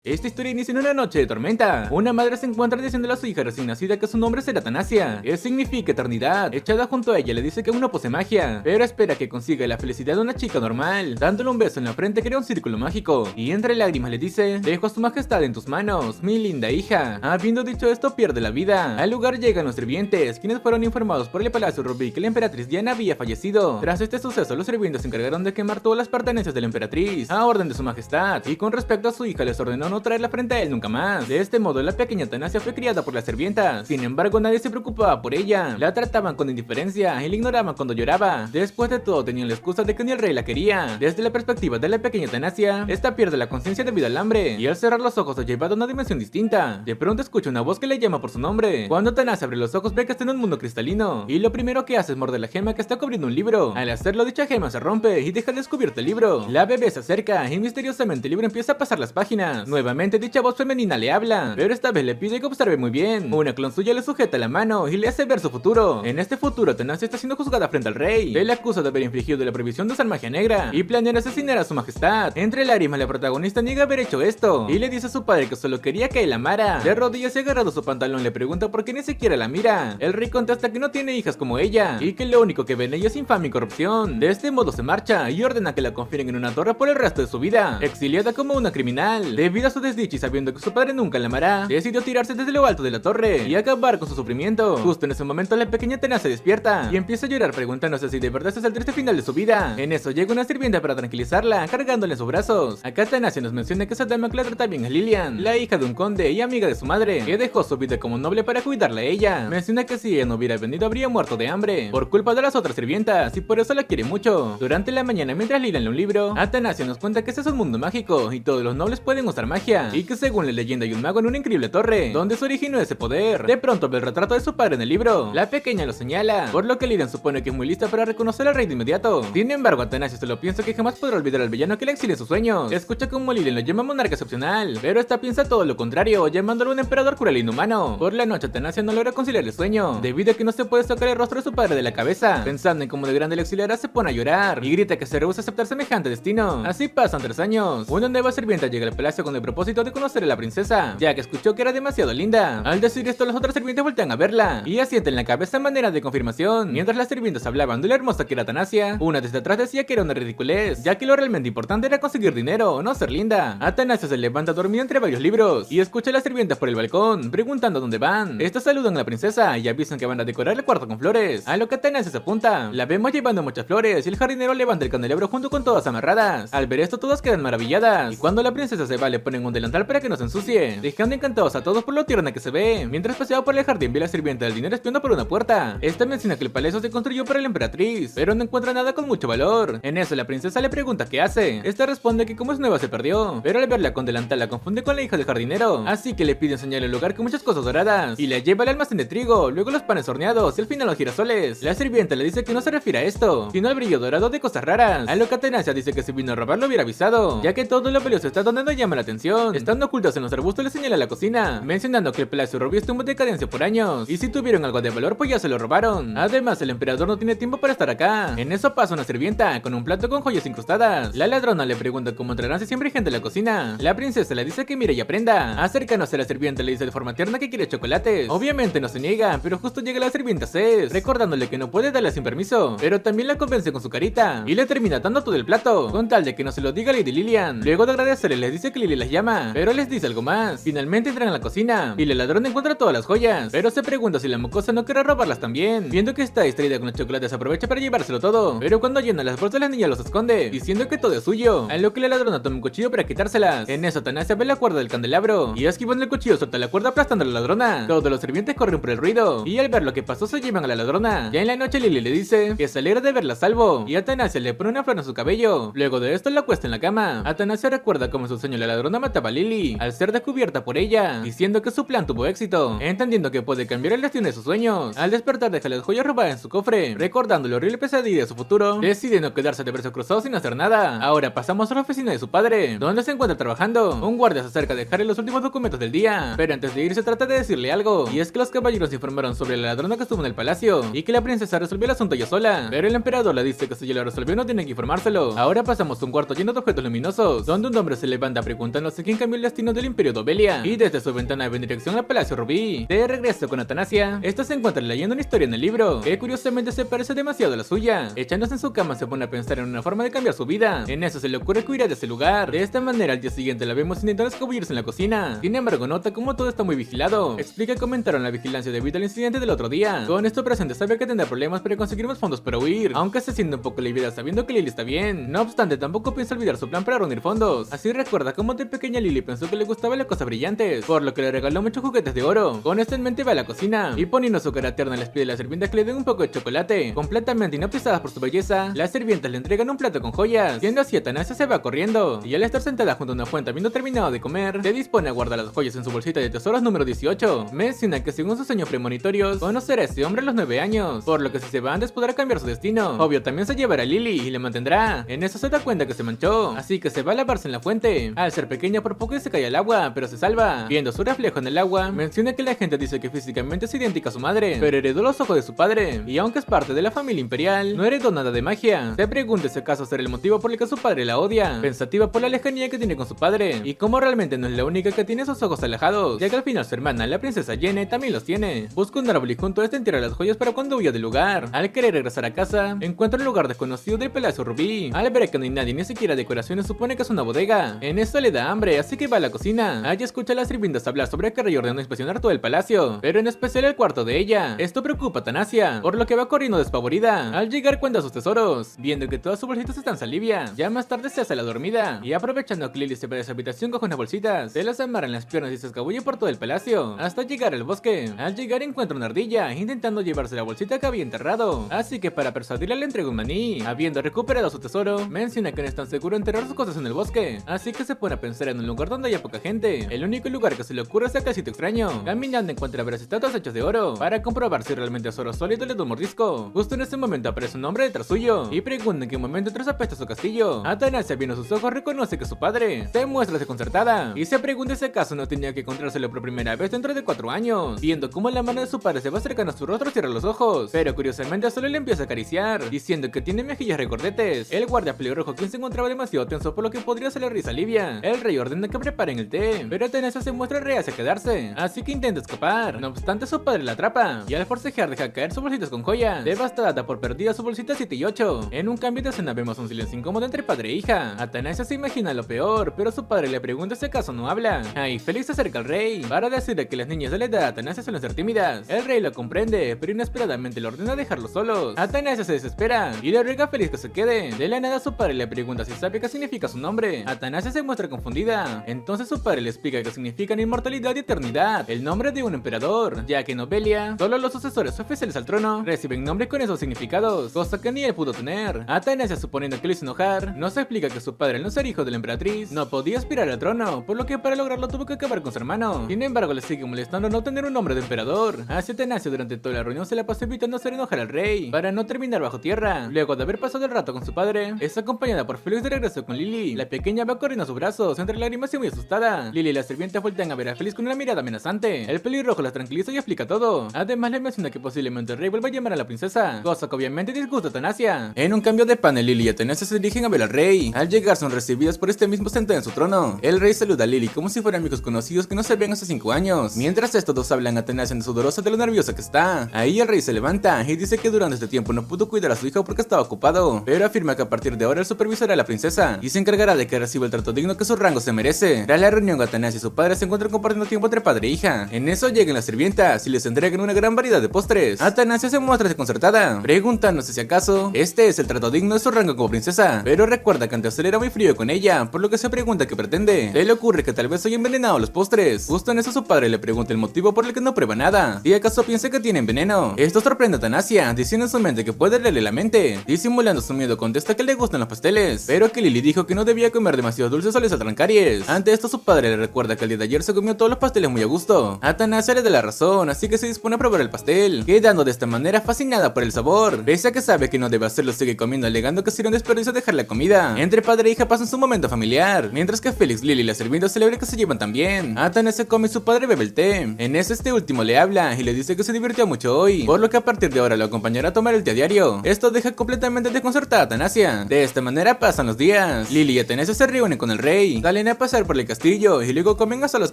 Esta historia inicia en una noche de tormenta. Una madre se encuentra diciéndole a su hija recién nacida que su nombre será Tanasia, que significa eternidad. Echada junto a ella le dice que aún no posee magia, pero espera que consiga la felicidad de una chica normal. Dándole un beso en la frente crea un círculo mágico, y entre lágrimas le dice: dejo a su majestad en tus manos, mi linda hija. Habiendo dicho esto pierde la vida. Al lugar llegan los sirvientes, quienes fueron informados por el palacio Rubí que la emperatriz Diana había fallecido. Tras este suceso los sirvientes se encargaron de quemar todas las pertenencias de la emperatriz, a orden de su majestad, y con respecto a su hija les ordenó no traerla frente a él nunca más. De este modo la pequeña Tanasia fue criada por las sirvientas. Sin embargo nadie se preocupaba por ella, la trataban con indiferencia y la ignoraban cuando lloraba. Después de todo tenían la excusa de que ni el rey la quería. Desde la perspectiva de la pequeña Tanasia, esta pierde la conciencia debido al hambre, y al cerrar los ojos se lleva a una dimensión distinta. De pronto escucha una voz que le llama por su nombre. Cuando Tanasia abre los ojos ve que está en un mundo cristalino, y lo primero que hace es morder la gema que está cubriendo un libro. Al hacerlo dicha gema se rompe y deja descubierto el libro. La bebé se acerca y misteriosamente el libro empieza a pasar las páginas. Nuevamente dicha voz femenina le habla, pero esta vez le pide que observe muy bien. Una clon suya le sujeta la mano y le hace ver su futuro. En este futuro Tanasia está siendo juzgada frente al rey. Él la acusa de haber infligido la prohibición de usar magia negra y planear asesinar a su majestad. Entre lágrimas la protagonista niega haber hecho esto y le dice a su padre que solo quería que él la amara. De rodillas y agarrado su pantalón le pregunta por qué ni siquiera la mira. El rey contesta que no tiene hijas como ella y que lo único que ven ella es infamia y corrupción. De este modo se marcha y ordena que la confinen en una torre por el resto de su vida, exiliada como una criminal. Debido a su desdicha y sabiendo que su padre nunca la amará, decidió tirarse desde lo alto de la torre y acabar con su sufrimiento. Justo en ese momento la pequeña Tana se despierta y empieza a llorar preguntándose si de verdad este es el triste final de su vida. En eso llega una sirvienta para tranquilizarla, cargándola en sus brazos. Acá Tanasia nos menciona que esa dama que la trata bien es Lilian, la hija de un conde y amiga de su madre, que dejó su vida como noble para cuidarla a ella. Menciona que si ella no hubiera venido habría muerto de hambre por culpa de las otras sirvientas y por eso la quiere mucho. Durante la mañana mientras Lilian lee un libro, Tanasia nos cuenta que este es un mundo mágico y todos los nobles pueden usar magia, y que según la leyenda hay un mago en una increíble torre donde se originó ese poder. De pronto ve el retrato de su padre en el libro. La pequeña lo señala, por lo que Lilian supone que es muy lista para reconocer al rey de inmediato. Sin embargo, Tanasia solo piensa que jamás podrá olvidar al villano que le exilia en sus sueños. Escucha como Lilian lo llama monarca excepcional, pero esta piensa todo lo contrario, llamándolo un emperador cruel e inhumano. Por la noche Tanasia no logra conciliar el sueño, debido a que no se puede sacar el rostro de su padre de la cabeza. Pensando en cómo de grande le exiliará, se pone a llorar y grita que se rehúsa a aceptar semejante destino. Así pasan 3 años. Una nueva sirvienta llega al palacio con el propósito de conocer a la princesa, ya que escuchó que era demasiado linda. Al decir esto, las otras sirvientes voltean a verla y asienten la cabeza en manera de confirmación. Mientras las sirvientas hablaban de la hermosa que era Tanasia, una desde atrás decía que era una ridiculez, ya que lo realmente importante era conseguir dinero, no ser linda. Tanasia se levanta dormida entre varios libros y escucha a las sirvientas por el balcón, preguntando dónde van. Estas saludan a la princesa y avisan que van a decorar el cuarto con flores, a lo que Tanasia se apunta. La vemos llevando muchas flores y el jardinero levanta el candelabro junto con todas amarradas. Al ver esto todas quedan maravilladas, y cuando la princesa se va le ponen un delantal para que no se ensucie, dejando encantados a todos por lo tierna que se ve. Mientras paseaba por el jardín ve a la sirvienta del dinero espiando por una puerta. Esta menciona que el palacio se construyó para la emperatriz, pero no encuentra nada con mucho valor. En eso la princesa le pregunta qué hace. Esta responde que como es nueva se perdió, pero al verla con delantal la confunde con la hija del jardinero, así que le pide enseñarle el lugar con muchas cosas doradas y la lleva al almacén de trigo, luego los panes horneados y al final los girasoles. La sirvienta le dice que no se refiere a esto, sino al brillo dorado de cosas raras, a lo que Tanasia dice que si vino a robar lo hubiera avisado, ya que todo lo valioso está donde no llama la atención. Estando ocultos en los arbustos le señala la cocina, mencionando que el palacio Rubí estuvo en decadencia por años y si tuvieron algo de valor pues ya se lo robaron. Además el emperador no tiene tiempo para estar acá. En eso pasa una sirvienta con un plato con joyas incrustadas. La ladrona le pregunta cómo entrarán si siempre hay gente en la cocina. La princesa le dice que mire y aprenda. Acercándose a la sirvienta le dice de forma tierna que quiere chocolates. Obviamente no se niega, pero justo llega la sirvienta Cés, recordándole que no puede darle sin permiso, pero también la convence con su carita y le termina dando todo el plato, con tal de que no se lo diga a Lady Lilian. Luego de agradecerle les dice que Lily las llama, pero les dice algo más. Finalmente entran a la cocina y la ladrona encuentra todas las joyas, pero se pregunta si la mocosa no quiere robarlas también. Viendo que está distraída con los chocolates aprovecha para llevárselo todo, pero cuando llena las bolsas la niña los esconde, diciendo que todo es suyo, a lo que la ladrona toma un cuchillo para quitárselas. En eso Tanasia ve la cuerda del candelabro y esquivando el cuchillo suelta la cuerda aplastando a la ladrona. Todos los sirvientes corren por el ruido y al ver lo que pasó se llevan a la ladrona. Ya en la noche Lily le dice que se alegra de verla a salvo y Tanasia le pone una flor en su cabello. Luego de esto la acuesta en la cama. Tanasia recuerda cómo en su sueño la ladrona mataba a Lily al ser descubierta por ella, diciendo que su plan tuvo éxito, entendiendo que puede cambiar el destino de sus sueños. Al despertar deja las joyas robadas en su cofre, recordando la horrible pesadilla de su futuro, decide no quedarse de brazos cruzados sin hacer nada. Ahora pasamos a la oficina de su padre, donde se encuentra trabajando. Un guardia se acerca a dejarle los últimos documentos del día, pero antes de irse trata de decirle algo, y es que los caballeros informaron sobre la ladrona que estuvo en el palacio, y que la princesa resolvió el asunto ella sola, pero el emperador le dice que si ella lo resolvió no tiene que informárselo. Ahora pasamos a un cuarto lleno de objetos luminosos, donde un hombre se levanta preguntando hace quien cambió el destino del Imperio de Obelia, y desde su ventana ve en dirección al Palacio Rubí. De regreso con Atanasia, esta se encuentra leyendo una historia en el libro, que curiosamente se parece demasiado a la suya. Echándose en su cama se pone a pensar en una forma de cambiar su vida. En eso se le ocurre que huirá de ese lugar. De esta manera al día siguiente la vemos intentando escabullirse en la cocina. Sin embargo nota como todo está muy vigilado. Explica que aumentaron la vigilancia debido al incidente del otro día. Con esto presente sabe que tendrá problemas para conseguir más fondos para huir, aunque se siente un poco aliviada sabiendo que Lily está bien. No obstante tampoco piensa olvidar su plan para reunir fondos. Así recuerda cómo de pequeña Lily pensó que le gustaba las cosas brillantes, por lo que le regaló muchos juguetes de oro. Con esto en mente va a la cocina y poniendo su cara tierna les pide a la sirvienta que le den un poco de chocolate. Completamente hipnotizadas por su belleza, las sirvientas le entregan un plato con joyas, siendo así Atanasia se va corriendo, y al estar sentada junto a una fuente habiendo terminado de comer, se dispone a guardar las joyas en su bolsita de tesoros número 18. Menciona que según sus sueños premonitorios, conocerá a este hombre a los 9 años, por lo que si se va antes podrá cambiar su destino. Obvio también se llevará a Lily y le mantendrá. En eso se da cuenta que se manchó, así que se va a lavarse en la fuente. Al ser pequeña por poco se cae al agua, pero se salva. Viendo su reflejo en el agua, menciona que la gente dice que físicamente es idéntica a su madre, pero heredó los ojos de su padre, y aunque es parte de la familia imperial, no heredó nada de magia. Se pregunta si acaso será el motivo por el que su padre la odia, pensativa por la lejanía que tiene con su padre, y como realmente no es la única que tiene sus ojos alejados, ya que al final su hermana, la princesa Jenny, también los tiene. Busca un árbol y junto a este entierra las joyas para cuando huya del lugar. Al querer regresar a casa, encuentra un lugar desconocido del Palacio Rubí. Al ver que no hay nadie, ni siquiera decoraciones, supone que es una bodega. En esto le da hambre, así que va a la cocina. Allí escucha a las sirvientas hablar sobre que Rey ordenó inspeccionar todo el palacio, pero en especial el cuarto de ella. Esto preocupa a Atanasia, por lo que va corriendo despavorida. Al llegar cuenta sus tesoros, viendo que todas sus bolsitas están salivia. Ya más tarde se hace la dormida, y aprovechando que Lily se va de su habitación coge unas bolsitas, se las amarra en las piernas y se escabulle por todo el palacio, hasta llegar al bosque. Al llegar encuentra una ardilla, intentando llevarse la bolsita que había enterrado, así que para persuadirla le entrega un maní. Habiendo recuperado su tesoro, menciona que no es tan seguro enterrar sus cosas en el bosque, así que se pone a pensar en un lugar donde haya poca gente. El único lugar que se le ocurre es aquel sitio extraño. Caminando encuentra varias estatuas hechas de oro, para comprobar si realmente es oro sólido le da un mordisco. Justo en ese momento aparece un hombre detrás suyo, y pregunta en qué momento tras apesta su castillo. Atanasia viendo sus ojos reconoce que es su padre. Se muestra desconcertada, y se pregunta si acaso no tenía que encontrárselo por primera vez dentro de 4 años. Viendo cómo la mano de su padre se va acercando a su rostro, cierra los ojos, pero curiosamente solo le empieza a acariciar, diciendo que tiene mejillas recordetes. El guardia pelirrojo quien se encontraba demasiado tenso por lo que podría hacerle risa alivia. El rey ordena que preparen el té, pero Atanasia se muestra reacia a quedarse, así que intenta escapar. No obstante su padre la atrapa, y al forcejear deja caer sus bolsitas con joyas. Devastada por perdida su bolsita 7 y 8. En un cambio de escena vemos un silencio incómodo entre padre e hija. Atanasia se imagina lo peor, pero su padre le pregunta si acaso no habla. Ahí Félix se acerca al rey para decirle que las niñas de la edad de Atanasia suelen ser tímidas. El rey lo comprende, pero inesperadamente le ordena dejarlos solos. Atanasia se desespera y le ruega a Félix que se quede. De la nada su padre le pregunta si sabe qué significa su nombre. Atanasia se muestra confundida. Entonces su padre le explica que significan inmortalidad y eternidad, el nombre de un emperador, ya que en Obelia solo los sucesores oficiales al trono reciben nombres con esos significados, cosa que ni él pudo tener. Atanasia, suponiendo que lo hizo enojar, nos explica que su padre, al no ser hijo de la emperatriz, no podía aspirar al trono, por lo que para lograrlo tuvo que acabar con su hermano. Sin embargo, le sigue molestando no tener un nombre de emperador. Así Atanasia durante toda la reunión se la pasó evitando hacer enojar al rey, para no terminar bajo tierra. Luego de haber pasado el rato con su padre, es acompañada por Félix de regreso con Lily. La pequeña va corriendo a sus brazos, entre lágrimas y muy asustada. Lily y la sirvienta voltean a ver a Félix con una mirada amenazante. El pelirrojo las tranquiliza y explica todo. Además le menciona que posiblemente el rey vuelva a llamar a la princesa, cosa que obviamente disgusta a Atanasia. En un cambio de panel, Lily y Atanasia se dirigen a ver al rey. Al llegar son recibidas por este mismo sentado en su trono. El rey saluda a Lily como si fueran amigos conocidos que no se ven hace 5 años. Mientras estos dos hablan, Atanasia sudorosa de lo nerviosa que está. Ahí el rey se levanta y dice que durante este tiempo no pudo cuidar a su hija porque estaba ocupado, pero afirma que a partir de ahora él supervisará a la princesa y se encargará de que reciba el trato digno que su rango se merece. Tras la reunión, Atanasia y su padre se encuentran compartiendo tiempo entre padre e hija. En eso llegan las sirvientas y les entregan una gran variedad de postres. Atanasia se muestra desconcertada, preguntándose si acaso este es el trato digno de su rango como princesa, pero recuerda que antes él era muy frío con ella, por lo que se pregunta qué pretende. Se le ocurre que tal vez haya envenenado los postres. Justo en eso su padre le pregunta el motivo por el que no prueba nada, si acaso piensa que tienen veneno. Esto sorprende a Atanasia, diciendo en su mente que puede leerle la mente. Disimulando su miedo contesta que le gustan los pasteles, pero que Lily dijo que no debía comer demasiados dulces o les saldrán caries. Ante esto su padre le recuerda que el día de ayer se comió todos los pasteles muy a gusto. Atanasia le da la razón, así que se dispone a probar el pastel, quedando de esta manera fascinada por el sabor. Pese a que sabe que no debe hacerlo, sigue comiendo, alegando que sería un desperdicio dejar la comida. Entre padre e hija pasan su momento familiar, mientras que Félix, Lily y la sirvienta celebran que se llevan tan bien. Atanasia come y su padre bebe el té. En eso este último le habla y le dice que se divirtió mucho hoy, por lo que a partir de ahora lo acompañará a tomar el té a diario. Esto deja completamente desconcertada a Atanasia. De esta manera pasan los días. Lily y Atanasia se reúnen con el rey. Salen Salen a pasar por el castillo y luego comen a solas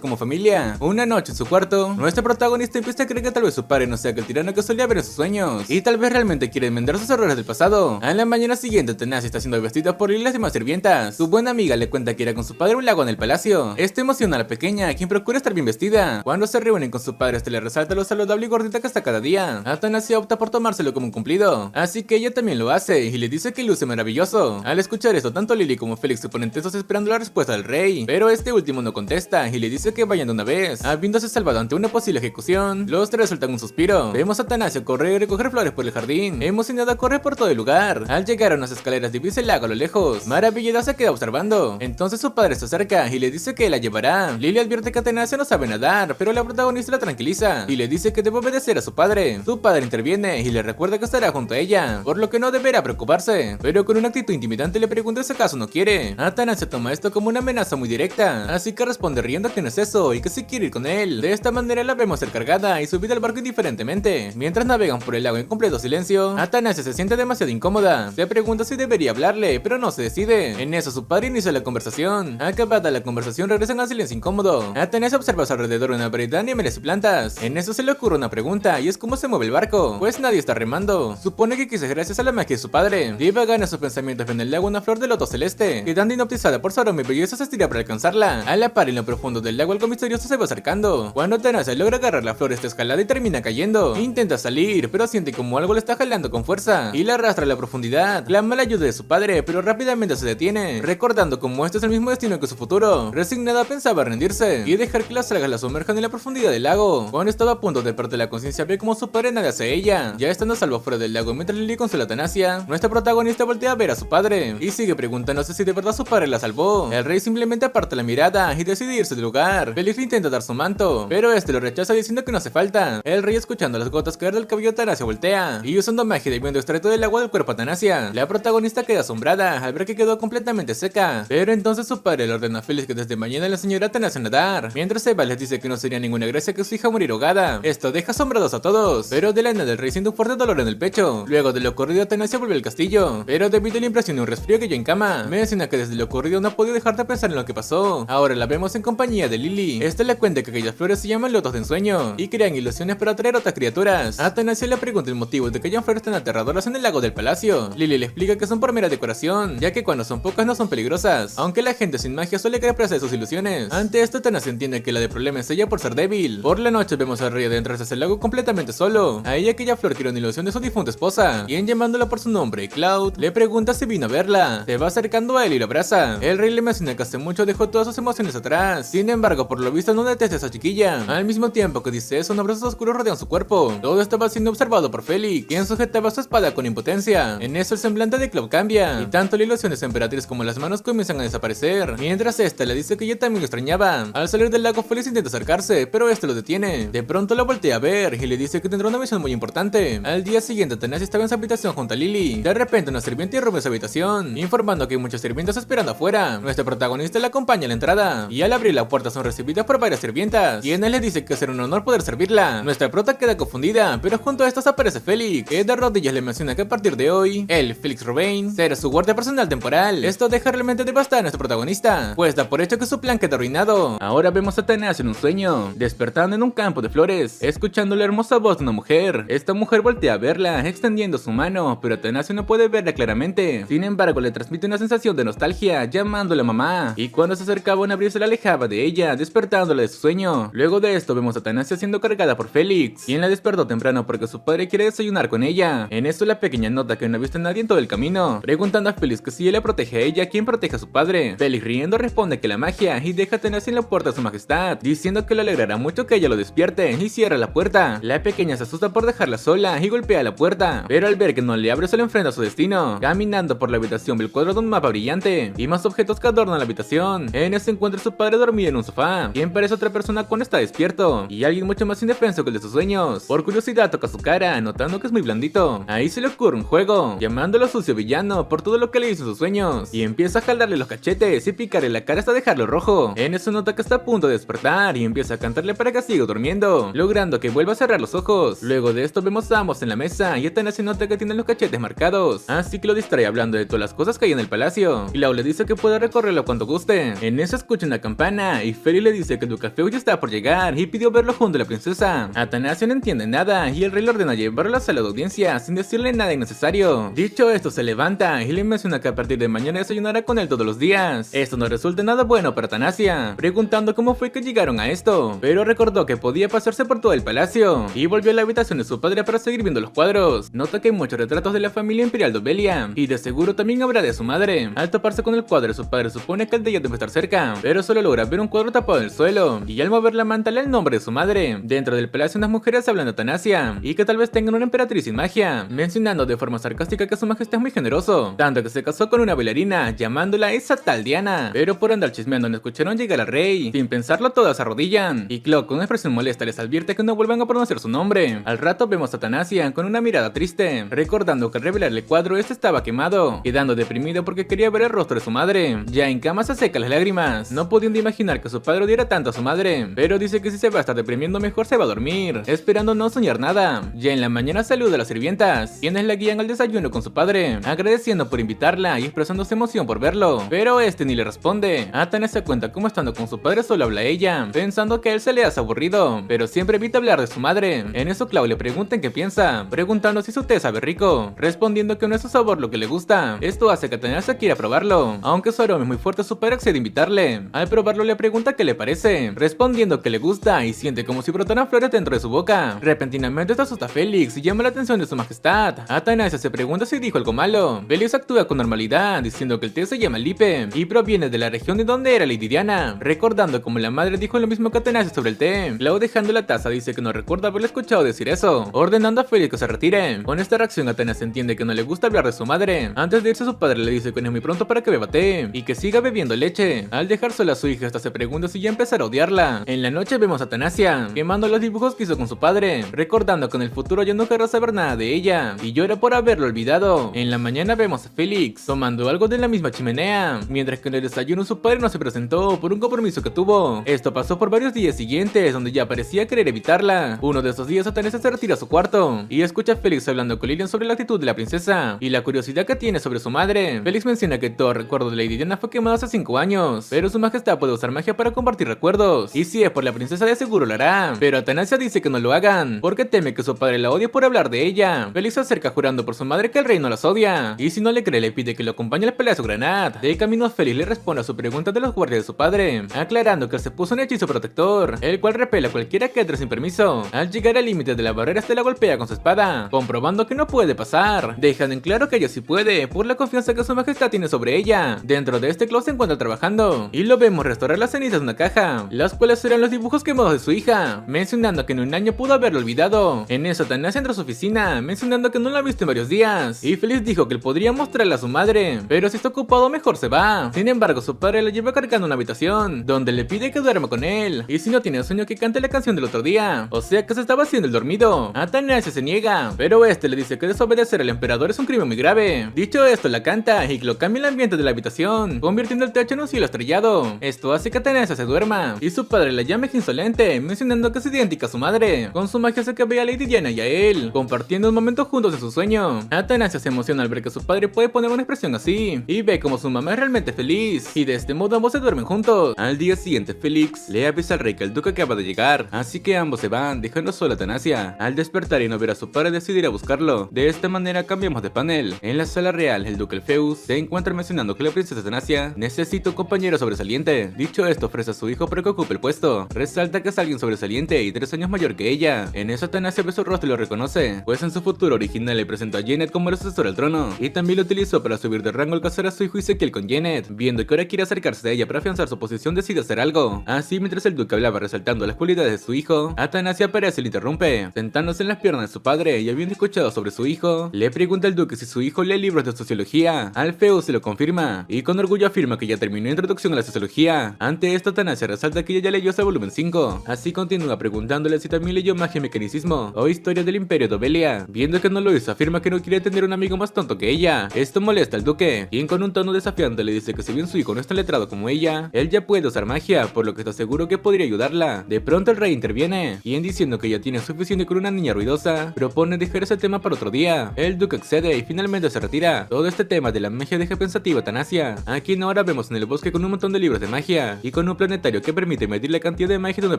como familia. Una noche en su cuarto, nuestro protagonista empieza a creer que tal vez su padre no sea aquel tirano que solía ver en sus sueños, y tal vez realmente quiere enmendar sus errores del pasado. A la mañana siguiente, Tanacia está siendo vestida por Lily y las demás sirvientas. Su buena amiga le cuenta que irá con su padre a un lago en el palacio. Esto emociona a la pequeña, quien procura estar bien vestida. Cuando se reúnen con su padre, este le resalta lo saludable y gordita que está cada día. Tanacia opta por tomárselo como un cumplido, así que ella también lo hace y le dice que luce maravilloso. Al escuchar esto, tanto Lily como Félix se ponen tensos esperando la respuesta del rey, pero este último no contesta y le dice que vayan de una vez. Habiéndose salvado ante una posible ejecución, los tres sueltan un suspiro. Vemos a Tanacia correr y recoger flores por el jardín. Emocionada corre por todo el lugar. Al llegar a unas escaleras divisa el lago a lo lejos. Maravillada se queda observando. Entonces su padre se acerca y le dice que la llevará. Lily advierte que Tanacia no sabe nadar, pero la protagonista la tranquiliza y le dice que debe obedecer a su padre. Su padre interviene y le recuerda que estará junto a ella, por lo que no deberá preocuparse, pero con una actitud intimidante le pregunta si acaso no quiere. Tanacia toma esto como una amenaza muy directa, así que responde riendo que no es eso y que sí quiere ir con él. De esta manera la vemos ser cargada y subida al barco indiferentemente. Mientras navegan por el lago en completo silencio, Tanacia se siente demasiado incómoda. Se pregunta si debería hablarle, pero no se decide. En eso su padre inicia la conversación. Acabada la conversación regresan al silencio incómodo. Tanacia observa a su alrededor una variedad de animales y plantas. En eso se le ocurre una pregunta y es cómo se mueve el barco, pues nadie está remando. Supone que quizás gracias a la magia de su padre. Divagan en sus pensamientos en el lago una flor de loto celeste, quedando hipnotizada por su aroma y belleza se estira para alcanzarla. A la par en lo profundo del lago algo misterioso se va acercando. Cuando Tanacia logra agarrar la flor está escalada y termina cayendo. Intenta salir, pero siente como algo le está jalando con fuerza y la arrastra a la profundidad. Clama la ayuda de su padre, pero rápidamente se detiene, recordando como este es el mismo destino que su futuro. Resignada pensaba rendirse y dejar que las algas la sumerjan en la profundidad del lago. Cuando estaba a punto de perder la conciencia ve como su padre nada hacia ella. Ya estando a salvo fuera del lago mientras Lily consuela a Tanacia, nuestra protagonista voltea a ver a su padre y sigue preguntándose si de verdad su padre la salvó. El rey simplemente aparta la mirada y decide irse del lugar. Félix le intenta dar su manto, pero este lo rechaza diciendo que no hace falta. El rey, escuchando las gotas caer del cabello de Tanacia, voltea y usando magia debiendo extraer todo el agua del cuerpo a Tanacia. La protagonista queda asombrada al ver que quedó completamente seca, pero entonces su padre le ordena a Félix que desde mañana la señora Tanacia a nadar, mientras Eva les dice que no sería ninguna gracia que su hija muriera ahogada. Esto deja asombrados a todos, pero de la nada el rey siente un fuerte dolor en el pecho. Luego de lo ocurrido, Tanacia vuelve al castillo, pero debido a la impresión de un resfrío cayó en cama. Menciona que desde lo ocurrido no ha podido dejar de pensar en lo que pasó. Ahora la vemos en compañía de Lily. Esta le cuenta que aquellas flores se llaman lotos de ensueño y crean ilusiones para atraer otras criaturas. A Tanacia le pregunta el motivo de que hayan flores tan aterradoras en el lago del palacio. Lily le explica que son por mera decoración, ya que cuando son pocas no son peligrosas, aunque la gente sin magia suele querer placer sus ilusiones. Ante esto, Tanacia entiende que la de problema es ella por ser débil. Por la noche vemos al rey adentrarse hacia el lago completamente solo. A ella aquella flor quiere una ilusión de su difunta esposa, y en llamándola por su nombre, Cloud, le pregunta si vino a verla. Se va acercando a él y lo abraza. El rey le menciona que hace mucho dejó todas sus emociones atrás. Sin embargo, por lo visto no detesta a esa chiquilla. Al mismo tiempo que dice eso, unos brazos oscuros rodean su cuerpo. Todo estaba siendo observado por Félix, quien sujetaba su espada con impotencia. En eso el semblante de Cloud cambia, y tanto la ilusión de emperatriz como las manos comienzan a desaparecer. Mientras esta le dice que ella también lo extrañaba. Al salir del lago, Félix intenta acercarse, pero este lo detiene. De pronto la voltea a ver y le dice que tendrá una misión muy importante. Al día siguiente, Tanacia estaba en su habitación junto a Lily. De repente, una sirvienta irrumpe en su habitación, informando que hay muchos sirvientas esperando afuera. Nuestra protagonista la acompaña a la entrada, y al abrir la puerta son recibidas por varias sirvientas, quienes le dice que será un honor poder servirla. Nuestra prota queda confundida, pero junto a estas aparece Félix, que de rodillas le menciona que a partir de hoy, él, Félix Roubaix, será su guardia personal temporal. Esto deja realmente devastada a nuestra protagonista, pues da por hecho que su plan queda arruinado. Ahora vemos a Tanacia en un sueño, despertando en un campo de flores, escuchando la hermosa voz de una mujer. Esta mujer voltea a verla, extendiendo su mano, pero Tanacia no puede verla claramente. Sin embargo, le transmite una sensación de nostalgia, llamándola mamá, y cuando se acercaba a una brisa se la alejaba de ella, despertándola de su sueño. Luego de esto vemos a Tanacia siendo cargada por Félix, quien la despertó temprano porque su padre quiere desayunar con ella. En esto la pequeña nota que no ha visto a nadie en todo el camino, preguntando a Félix que si ella protege a ella, ¿quién protege a su padre? Félix riendo responde que la magia, y deja a Tanacia en la puerta de su majestad, diciendo que le alegrará mucho que ella lo despierte, y cierra la puerta. La pequeña se asusta por dejarla sola y golpea la puerta, pero al ver que no le abre se le enfrenta a su destino. Caminando por la habitación ve el cuadro de un mapa brillante y más objetos que adornan la habitación. En ese encuentra a su padre dormido en un sofá, quien parece otra persona cuando está despierto, y alguien mucho más indefenso que el de sus sueños. Por curiosidad toca su cara, notando que es muy blandito. Ahí se le ocurre un juego, llamándolo sucio villano por todo lo que le hizo en sus sueños, y empieza a jalarle los cachetes y picarle la cara hasta dejarlo rojo. En eso nota que está a punto de despertar y empieza a cantarle para que siga durmiendo, logrando que vuelva a cerrar los ojos. Luego de esto vemos a ambos en la mesa y Tanacia nota que tienen los cachetes marcados, así que lo distrae hablando de todas las cosas que hay en el palacio, y Lau le dice que puede recorrerlo cuando guste. En eso escucha una campana y Félix le dice que el duque Alfeus ya está por llegar y pidió verlo junto a la princesa. Atanasio no entiende nada y el rey le ordena llevarlo a la sala de audiencia sin decirle nada innecesario. Dicho esto, se levanta y le menciona que a partir de mañana desayunará con él todos los días. Esto no resulta nada bueno para Atanasia, preguntando cómo fue que llegaron a esto, pero recordó que podía pasarse por todo el palacio y volvió a la habitación de su padre para seguir viendo los cuadros. Nota que hay muchos retratos de la familia imperial de Obelia y de seguro también habrá de su madre. Al toparse con el cuadro de su padre supone que el de ella debe estar cerca, pero solo logra ver un cuadro tapado en el suelo y al mover la manta lee el nombre de su madre. Dentro del palacio unas mujeres hablan de Atanasia y que tal vez tengan una emperatriz sin magia, mencionando de forma sarcástica que su majestad es muy generoso, tanto que se casó con una bailarina llamándola esa tal Diana, pero por andar chismeando no escucharon llegar al rey. Sin pensarlo todas se arrodillan y Clock con una expresión molesta les advierte que no vuelvan a pronunciar su nombre. Al rato vemos a Atanasia con una mirada triste, recordando que al revelarle el cuadro este estaba quemado, quedando deprimido porque quería ver el rostro de su madre. Ya en cama se seca las lágrimas, no pudiendo imaginar que su padre odiara tanto a su madre, pero dice que si se va a estar deprimiendo mejor se va a dormir, esperando no soñar nada. Ya en la mañana saluda a las sirvientas, quienes la guían al desayuno con su padre, agradeciendo por invitarla y expresando su emoción por verlo, pero este ni le responde. Atanasia se cuenta cómo estando con su padre solo habla ella, pensando que a él se le hace aburrido, pero siempre evita hablar de su madre. En eso Clau le pregunta en qué piensa, preguntando si su té sabe rico, respondiendo que no es su sabor lo que le gusta. Esto hace que Atanasia quiera probarlo, aunque su aroma es muy fuerte, su padre accede a invitarle. Al probarlo le pregunta qué le parece, respondiendo que le gusta y siente como si brotaran flores dentro de su boca. Repentinamente esto asusta a Félix y llama la atención de su majestad. Atanasia se pregunta si dijo algo malo. Félix actúa con normalidad, diciendo que el té se llama Lipe y proviene de la región de donde era Lady Diana, recordando como la madre dijo lo mismo que Atanasia sobre el té. Clau, dejando la taza, dice que no recuerda haberle escuchado decir eso, ordenando a Félix que se retire. Con esta reacción Atanasia entiende que no le gusta hablar de su madre. Antes de irse su padre le dice que no es muy pronto para que beba té y que siga bebiendo leche. Al dejar sola a su hija hasta se pregunta si ya empezará a odiarla. En la noche vemos a Atanasia quemando los dibujos que hizo con su padre, recordando que en el futuro ya no querrá saber nada de ella y llora por haberlo olvidado. En la mañana vemos a Félix tomando algo de la misma chimenea, mientras que en el desayuno su padre no se presentó por un compromiso que tuvo. Esto pasó por varios días siguientes donde ya parecía querer evitarla. Uno de esos días Atanasia se retira a su cuarto y escucha a Félix hablando con Lilian sobre la actitud de la princesa y la curiosidad que tiene sobre su madre. Félix menciona que todo recuerdo de Lady Diana fue quemado hace 5 años, pero su majestad puede usar magia para compartir recuerdos y si es por la princesa de seguro lo hará, pero Atanasia dice que no lo hagan porque teme que su padre la odie por hablar de ella. Félix se acerca jurando por su madre que el rey no las odia y si no le cree le pide que lo acompañe a la pelea de su granat. De camino Félix le responde a su pregunta de los guardias de su padre, aclarando que se puso un hechizo protector, el cual repele a cualquiera que entre sin permiso. Al llegar al límite de la barrera este la golpea con su espada, comprobando que no puede pasar, dejando en claro que ella sí puede por la confianza que su majestad tiene sobre ella. Dentro de este closet se encuentra trabajando y lo vemos restaurar las cenizas de una caja, las cuales eran los dibujos quemados de su hija, mencionando que en un año pudo haberlo olvidado. En eso Atanasia entra a su oficina, mencionando que no la ha visto en varios días, y Félix dijo que él podría mostrarle a su madre, pero si está ocupado mejor se va. Sin embargo, su padre la lleva cargando a una habitación, donde le pide que duerma con él, y si no tiene sueño que cante la canción del otro día, o sea que se estaba haciendo el dormido. Atanasia se niega, pero este le dice que desobedecer al emperador es un crimen muy grave. Dicho esto, la canta y lo cambia el ambiente de la habitación, convirtiendo el techo en un cielo estrellado. Esto hace que Atanasia se duerma, y su padre la llama insolente, mencionando que es idéntica a su madre. Con su magia hace que vea a Lady Diana y a él, compartiendo un momento juntos en su sueño. Atanasia se emociona al ver que su padre puede poner una expresión así, y ve como su mamá es realmente feliz, y de este modo ambos se duermen juntos. Al día siguiente, Félix le avisa al rey que el duque acaba de llegar, así que ambos se van, dejando sola a Atanasia. Al despertar y no ver a su padre, decide ir a buscarlo. De esta manera cambiamos de panel. En la sala real, el duque Alfeus se encuentra mencionando que la princesa Atanasia necesita un compañero sobresaliente. Dicho esto, ofrece a su hijo para que ocupe el puesto. Resalta que es alguien sobresaliente y 3 años mayor que ella. En eso Atanasia ve su rostro y lo reconoce, pues en su futuro original le presentó a Janet como la sucesora al trono, y también lo utilizó para subir de rango al casar a su hijo Ezequiel con Janet. Viendo que ahora quiere acercarse a ella para afianzar su posición, decide hacer algo. Así, mientras el duque hablaba resaltando las cualidades de su hijo, Atanasia aparece y le interrumpe, sentándose en las piernas de su padre y habiendo escuchado sobre su hijo, le pregunta al duque si su hijo lee libros de sociología. Alfeus se lo confirma y con orgullo afirma que ya terminó introducción a la sociología. Ante esto, Atanasia resalta que ella ya leyó hasta el volumen 5. Así continúa preguntándole si también leyó magia y mecanicismo o historia del imperio de Obelia. Viendo que no lo hizo, afirma que no quiere tener un amigo más tonto que ella. Esto molesta al duque, quien con un tono desafiante le dice que si bien su hijo no es tan letrado como ella, él ya puede usar magia, por lo que está seguro que podría ayudarla. De pronto el rey interviene, quien diciendo que ya tiene suficiente con una niña ruidosa, propone dejar ese tema para otro día. El duque accede y finalmente se retira. Todo este tema de la magia deja pensativa a Atanasia, a quien ahora vemos vemos en el bosque con un montón de libros de magia y con un planetario que permite medir la cantidad de magia de una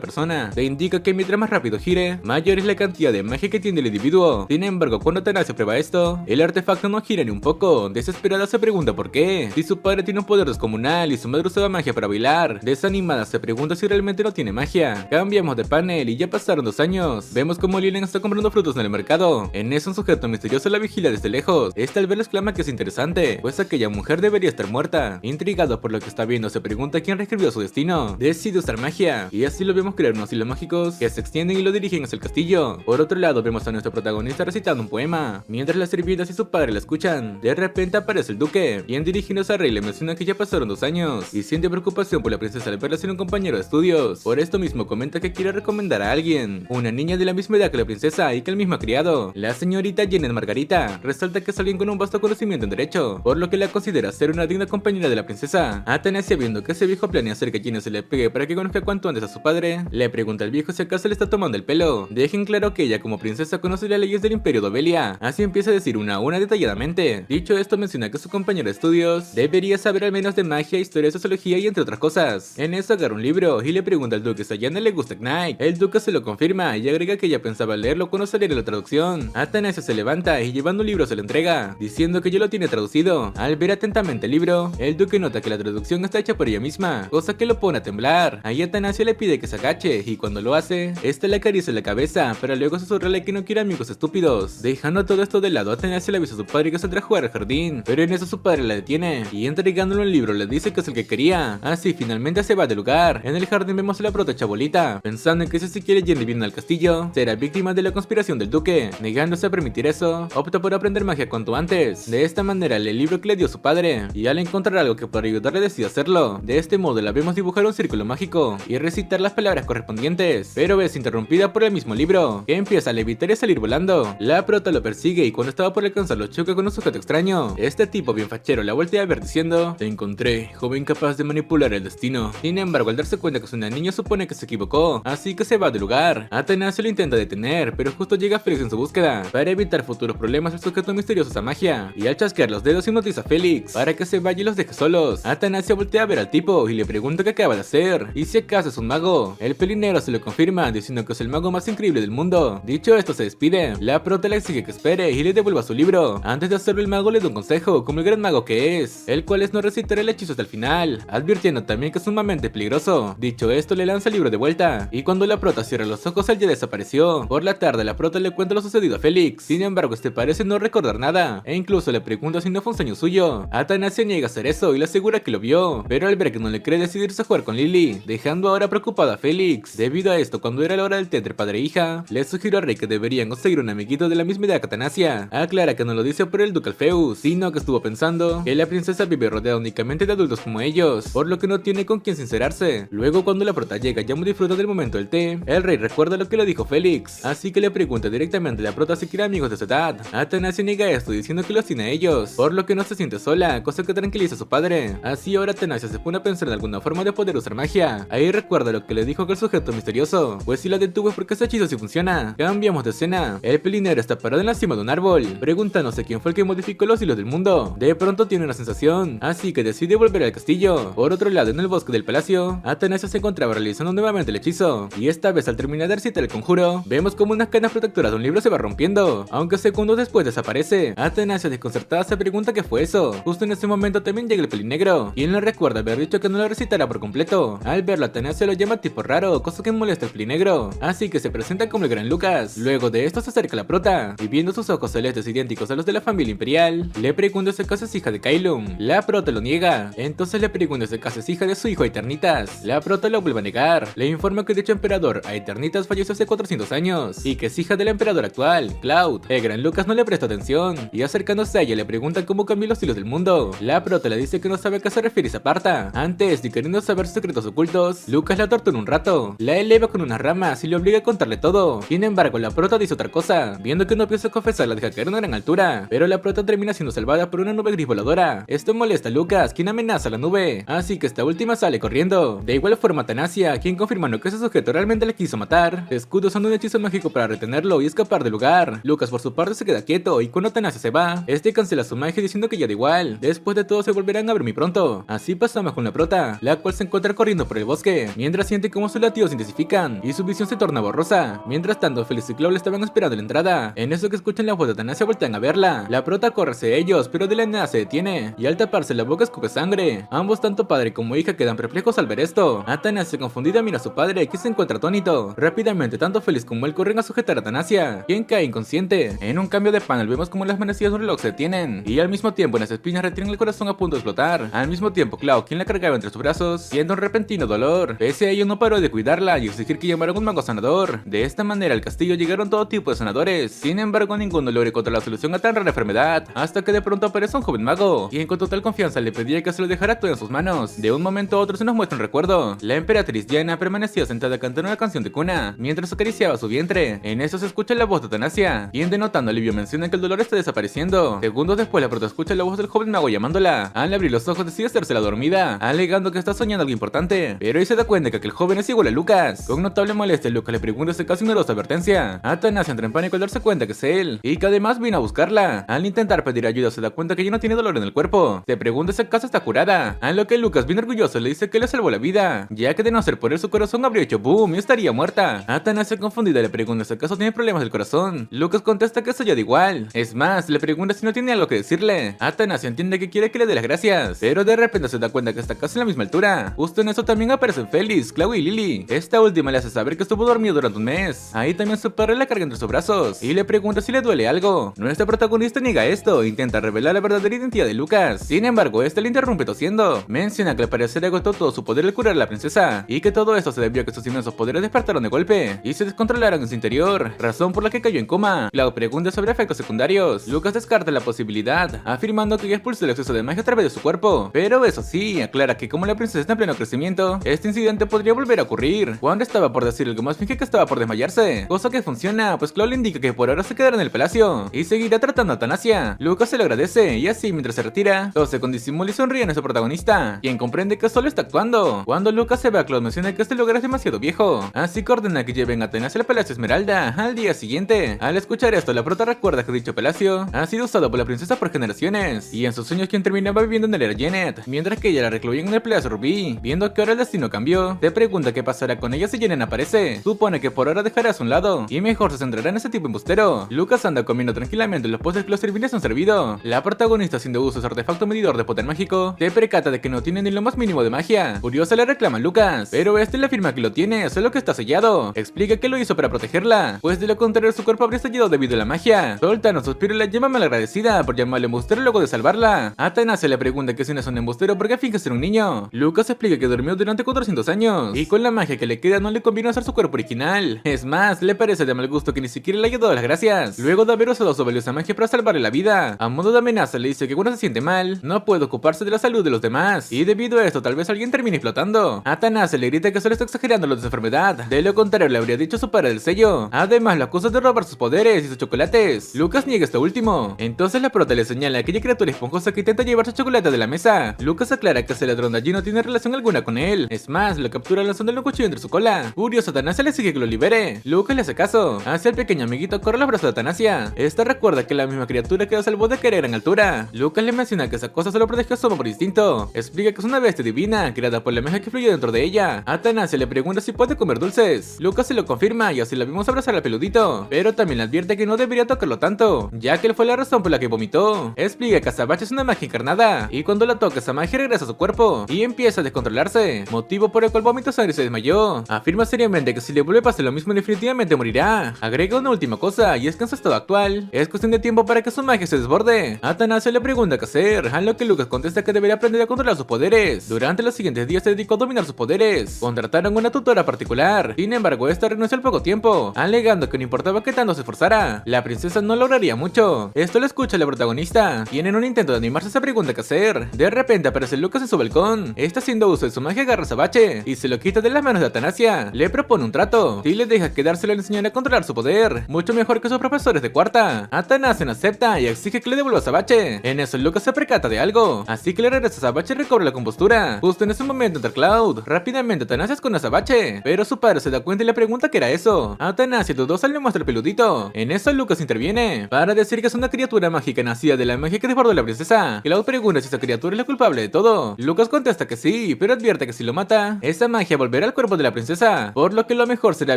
persona. Te indica que mientras más rápido gire, mayor es la cantidad de magia que tiene el individuo. Sin embargo, cuando Tanacia prueba esto, el artefacto no gira ni un poco. Desesperada se pregunta por qué. Si su padre tiene un poder descomunal y su madre usaba magia para bailar. Desanimada se pregunta si realmente no tiene magia. Cambiamos de panel y ya pasaron 2 años. Vemos como Lilian está comprando frutos en el mercado. En eso un sujeto misterioso la vigila desde lejos. Este al verla exclama que es interesante, pues aquella mujer debería estar muerta. Intrigado por lo que está viendo, se pregunta quién reescribió su destino. Decide usar magia, y así lo vemos crear unos hilos mágicos que se extienden y lo dirigen hacia el castillo. Por otro lado, vemos a nuestro protagonista recitando un poema, mientras las sirvientas y su padre la escuchan. De repente aparece el duque, quien dirigiéndose al rey le menciona que ya pasaron 2 años, y siente preocupación por la princesa al verla sin un compañero de estudios. Por esto mismo comenta que quiere recomendar a alguien, una niña de la misma edad que la princesa y que el mismo ha criado. La señorita Janet Margarita resalta que es alguien con un vasto conocimiento en derecho, por lo que la considera ser una digna compañera de la princesa. Atenacia, viendo que ese viejo planea hacer que Janet se le pegue para que conozca cuanto antes a su padre, le pregunta al viejo si acaso le está tomando el pelo. Dejen claro que ella como princesa conoce las leyes del imperio de Obelia, así empieza a decir una a una detalladamente. Dicho esto, menciona que su compañero de estudios debería saber al menos de magia, historia, sociología y entre otras cosas. En eso agarra un libro y le pregunta al duque si a Janet le gusta Knight. El duque se lo confirma y agrega que ella pensaba leerlo cuando saliera la traducción. Atenacia se levanta y llevando un libro se lo entrega, diciendo que ya lo tiene traducido. Al ver atentamente el libro, el duque nota que la traducción está hecha por ella misma, cosa que lo pone a temblar. Ahí Atenacia le pide que se agache y cuando lo hace, este le acaricia la cabeza, pero luego susurrarle que no quiere amigos estúpidos. Dejando todo esto de lado, Atenacia le avisa a su padre que saldrá a jugar al jardín, pero en eso su padre la detiene y entregándole un libro le dice que es el que quería. Así finalmente se va del lugar. En el jardín vemos a la prota chabolita, pensando en que si quiere Jenny viene al castillo, será víctima de la conspiración del duque. Negándose a permitir eso, opta por aprender magia cuanto antes. De esta manera lee el libro que le dio su padre, y al encontrar algo que podría ayudarle decide hacerlo. De este modo la vemos dibujar un círculo mágico y recitar las palabras correspondientes, pero es interrumpida por el mismo libro, que empieza a levitar y a salir volando. La prota lo persigue y cuando estaba por alcanzarlo choca con un sujeto extraño. Este tipo bien fachero la voltea a ver diciendo: "Te encontré, joven capaz de manipular el destino". Sin embargo, al darse cuenta que es una niña supone que se equivocó, así que se va del lugar. Atenacia lo intenta detener, pero justo llega Félix en su búsqueda. Para evitar futuros problemas, el sujeto misterioso usa magia, y al chasquear los dedos hipnotiza a Félix para que se vaya y los deje solos. Atenacia voltea a ver al tipo y le pregunta qué acaba de hacer, y si acaso es un mago. El pelinero se lo confirma, diciendo que es el mago más increíble del mundo. Dicho esto, se despide. La prota le exige que espere y le devuelva su libro. Antes de hacerlo, el mago le da un consejo, como el gran mago que es, el cual es no recitar el hechizo hasta el final, advirtiendo también que es sumamente peligroso. Dicho esto, le lanza el libro de vuelta, y cuando la prota cierra los ojos, él ya desapareció. Por la tarde, la prota le cuenta lo sucedido a Félix. Sin embargo, este parece no recordar nada, e incluso le pregunta si no fue un sueño suyo. Atenacia niega hacer eso y le asegura que lo vio, pero al ver que no le cree, decidirse a jugar con Lily, dejando ahora preocupada a Félix. Debido a esto, cuando era la hora del té entre padre e hija, le sugirió a Rey que deberían conseguir un amiguito de la misma edad que Atenacia. Aclara que no lo dice por el duque Alpheus, sino que estuvo pensando que la princesa vive rodeada únicamente de adultos como ellos, por lo que no tiene con quién sincerarse. Luego, cuando la prota llega ya muy disfruta del momento del té, el rey recuerda lo que le dijo Félix, así que le pregunta directamente a la prota si quiere amigos de su edad. Atenacia niega esto diciendo que los tiene a ellos, por lo que no se siente sola, cosa que tranquiliza a su padre. Así ahora Atenacia se pone a pensar en alguna forma de poder usar magia. Ahí recuerda lo que le dijo aquel sujeto misterioso, pues si la detuvo es porque ese hechizo sí funciona. Cambiamos de escena. El pelinero está parado en la cima de un árbol, preguntándose quién fue el que modificó los hilos del mundo. De pronto tiene una sensación, así que decide volver al castillo. Por otro lado, en el bosque del palacio, Atenacia se encontraba realizando nuevamente el hechizo, y esta vez al terminar de recitar el conjuro, vemos como una cadena protectora de un libro se va rompiendo, aunque segundos después desaparece. Atenacia, desconcertada, se pregunta qué fue eso. Justo en ese momento también llega el pelinegro, quien le recuerda haber dicho que no lo recitará por completo. Al verlo, Atenacia lo llama tipo raro, cosa que molesta al pelinegro, así que se presenta como el gran Lucas. Luego de esto se acerca a la prota, y viendo sus ojos celestes idénticos a los de la familia imperial, le pregunta si acaso es hija de Kailum. La prota lo niega, entonces le pregunta si acaso es hija de su hijo Aeternitas. La prota lo vuelve a negar, le informa que dicho emperador Aeternitas falleció hace 400 años, y que es hija del emperador actual, Cloud. El gran Lucas no le presta atención, y acercándose a ella le pregunta cómo cambió los hilos del mundo. La prota le dice que no sabe a qué se refiere esa parta. Antes de queriendo saber sus secretos ocultos, Lucas la tortura un rato, la eleva con unas ramas y le obliga a contarle todo. Sin embargo, la prota dice otra cosa, viendo que no piensa confesar, la deja caer a una gran altura, pero la prota termina siendo salvada por una nube gris voladora. Esto molesta a Lucas, quien amenaza a la nube, así que esta última sale corriendo. De igual forma, Atenacia, quien confirmando que ese sujeto realmente le quiso matar, escudo usando un hechizo mágico para retenerlo y escapar del lugar. Lucas por su parte se queda quieto y cuando Atenacia se va, este cancela su magia diciendo que ya da igual. Después de todo se volverán a ver muy pronto. pronto. Así pasamos con la prota, la cual se encuentra corriendo por el bosque, mientras siente como sus latidos se intensifican y su visión se torna borrosa. Mientras tanto, Félix y Clau le estaban esperando en la entrada. En eso que escuchan la voz de Atanasio voltean a verla. La prota corre hacia ellos, pero de la nada se detiene, y al taparse la boca escupe sangre. Ambos, tanto padre como hija, quedan perplejos al ver esto. Atanasio, confundida, mira a su padre, que se encuentra atónito. Rápidamente, tanto Félix como él corren a sujetar a Atanasia, quien cae inconsciente. En un cambio de panel vemos como las manecillas de un reloj se detienen, y al mismo tiempo las espinas retienen el corazón a punto de explotar. Al mismo tiempo, Clau, quien la cargaba entre sus brazos, siente un repentino dolor. Pese a ello, no paró de cuidarla y exigir que llamaran un mago sanador. De esta manera, al castillo llegaron todo tipo de sanadores. Sin embargo, ninguno logró encontrar la solución a tan rara enfermedad, hasta que de pronto aparece un joven mago, quien con total confianza le pedía que se lo dejara todo en sus manos. De un momento a otro se nos muestra un recuerdo. La emperatriz Diana permanecía sentada cantando una canción de cuna, mientras acariciaba su vientre. En eso se escucha la voz de Atanasia, quien, denotando alivio, menciona que el dolor está desapareciendo. Segundos después, la prota escucha la voz del joven mago llamándola. Al abrir los ojos decide hacerse la dormida, alegando que está soñando algo importante, pero ahí se da cuenta que aquel joven es igual a Lucas. Con notable molestia, Lucas le pregunta si casi ignoró su advertencia. Atanasia entra en pánico al darse cuenta que es él, y que además vino a buscarla. Al intentar pedir ayuda, se da cuenta que ya no tiene dolor en el cuerpo. Se pregunta si acaso está curada, a lo que Lucas, bien orgulloso, le dice que le salvó la vida, ya que de no ser por él su corazón habría hecho boom y estaría muerta. Atanasia, confundida, le pregunta si acaso tiene problemas del corazón. Lucas contesta que eso ya da igual. Es más, le pregunta si no tiene algo que decirle. Atanasia entiende que quiere que le dé las gracias, pero de repente se da cuenta que está casi a la misma altura. Justo en eso también aparecen Félix, Clau y Lily. Esta última le hace saber que estuvo dormido durante un mes. Ahí también su padre la carga entre sus brazos y le pregunta si le duele algo. Nuestra protagonista niega esto e intenta revelar la verdadera identidad de Lucas. Sin embargo, este le interrumpe tosiendo. Menciona que al parecer agotó todo su poder al curar a la princesa, y que todo esto se debió a que sus inmensos poderes despertaron de golpe y se descontrolaron en su interior, razón por la que cayó en coma. Clau pregunta sobre efectos secundarios. Lucas descarta la posibilidad, afirmando que ya expulsó el exceso de magia a través de su cuerpo, pero eso sí, aclara que como la princesa está en pleno crecimiento, este incidente podría volver a ocurrir. Cuando estaba por decir algo más, finge que estaba por desmayarse, cosa que funciona, pues Clau le indica que por ahora se quedará en el palacio y seguirá tratando a Atanasia. Lucas se lo agradece, y así mientras se retira, tose con disimulo y sonríe a nuestro protagonista, quien comprende que solo está actuando. Cuando Lucas se va, Clau menciona que este lugar es demasiado viejo, así que ordena que lleven a Atanasia al Palacio Esmeralda al día siguiente. Al escuchar esto, la prota recuerda que dicho palacio ha sido usado por la princesa por generaciones, y en sus sueños quien terminaba viviendo en él era Janet, mientras que ella la recluían en el Palacio Rubí. Viendo que ahora el destino cambió, se pregunta qué pasará con ella si Janet aparece. Supone que por ahora dejará a su lado y mejor se centrará en ese tipo embustero. Lucas anda comiendo tranquilamente en los postres que los sirvientes han servido. La protagonista, haciendo uso de su artefacto medidor de poder mágico, se percata de que no tiene ni lo más mínimo de magia. Curiosa le reclama a Lucas, pero este le afirma que lo tiene, solo que está sellado. Explica que lo hizo para protegerla, pues de lo contrario su cuerpo habría estallado debido a la magia. Soltan un suspiro y la llama malagradecida por llamarle embustero luego de salvarla. Atanasia le pregunta que si no es un embustero porque finge ser un niño. Lucas explica que durmió durante 400 años y con la magia que le queda no le conviene usar su cuerpo original. Es más, le parece de mal gusto que ni siquiera le haya dado las gracias, luego de haber usado su valiosa magia para salvarle la vida. A modo de amenaza le dice que cuando se siente mal, no puede ocuparse de la salud de los demás, y debido a esto tal vez alguien termine explotando. Atanasia le grita que solo está exagerando lo de su enfermedad, de lo contrario le habría dicho su padre del sello. Además lo acusa de robar sus poderes y sus chocolates. Lucas niega esto último, entonces la prota le señala a aquella criatura esponjosa que intenta llevar su chocolate de la mesa. Lucas aclara que ese ladrón de allí no tiene relación alguna con él, es más, lo captura lanzándole un cuchillo entre su cola. Furioso, Atanasia le exige que lo libere. Lucas le hace caso. Hacia el pequeño amiguito corre los brazos de Atanasia. Esta recuerda que la misma criatura quedó a salvo de caer a gran altura. Lucas le menciona que esa cosa solo protegió a su amor por instinto. Explica que es una bestia divina, creada por la magia que fluye dentro de ella. Atanasia le pregunta si puede comer dulces. Lucas se lo confirma y así la vimos abrazar al peludito, pero también le advierte que no debería tocarlo tanto, ya que él fue la razón por la que vomitó. Explica que Azabache es una magia encarnada, y cuando la toca esa magia regresa a su cuerpo y empieza a descontrolarse, motivo por el cual vomita sangre y se desmayó. Afirma seriamente que si le vuelve a pasar lo mismo definitivamente morirá. Agrega una última cosa, y es que en su estado actual es cuestión de tiempo para que su magia se desborde. Atanasia le pregunta qué hacer, a lo que Lucas contesta que debería aprender a controlar sus poderes. Durante los siguientes días se dedicó a dominar sus poderes. Contrataron una tutora particular, sin embargo esta renunció al poco tiempo, alegando que no importaba que tanto se esforzara, la princesa no lograría mucho. Esto lo escucha la protagonista, y en un intento de animarse se pregunta qué hacer. De repente aparece Lucas en su balcón. Está haciendo uso de su magia agarra a Azabache y se lo quita de las manos de Atanasia. Le propone un trato, si le deja quedárselo le enseñará a controlar su poder, mucho mejor que sus profesores de cuarta. Atanasia no acepta y exige que le devuelva a Azabache. En eso Lucas se percata de algo, así que le regresa a Azabache y recobra la compostura. Justo en ese momento entra Cloud. Rápidamente Atanasia es con Azabache, pero su padre se da cuenta y le pregunta qué era eso. Atanasia dudosa le muestra el peludito. En eso Lucas interviene para decir que es una criatura mágica nacida de la magia que desbordó a la princesa. Cloud pregunta si esa criatura es la culpable de todo. Lucas contesta que sí, pero advierte que si lo mata, esa magia volverá al cuerpo de la princesa, por lo que lo mejor será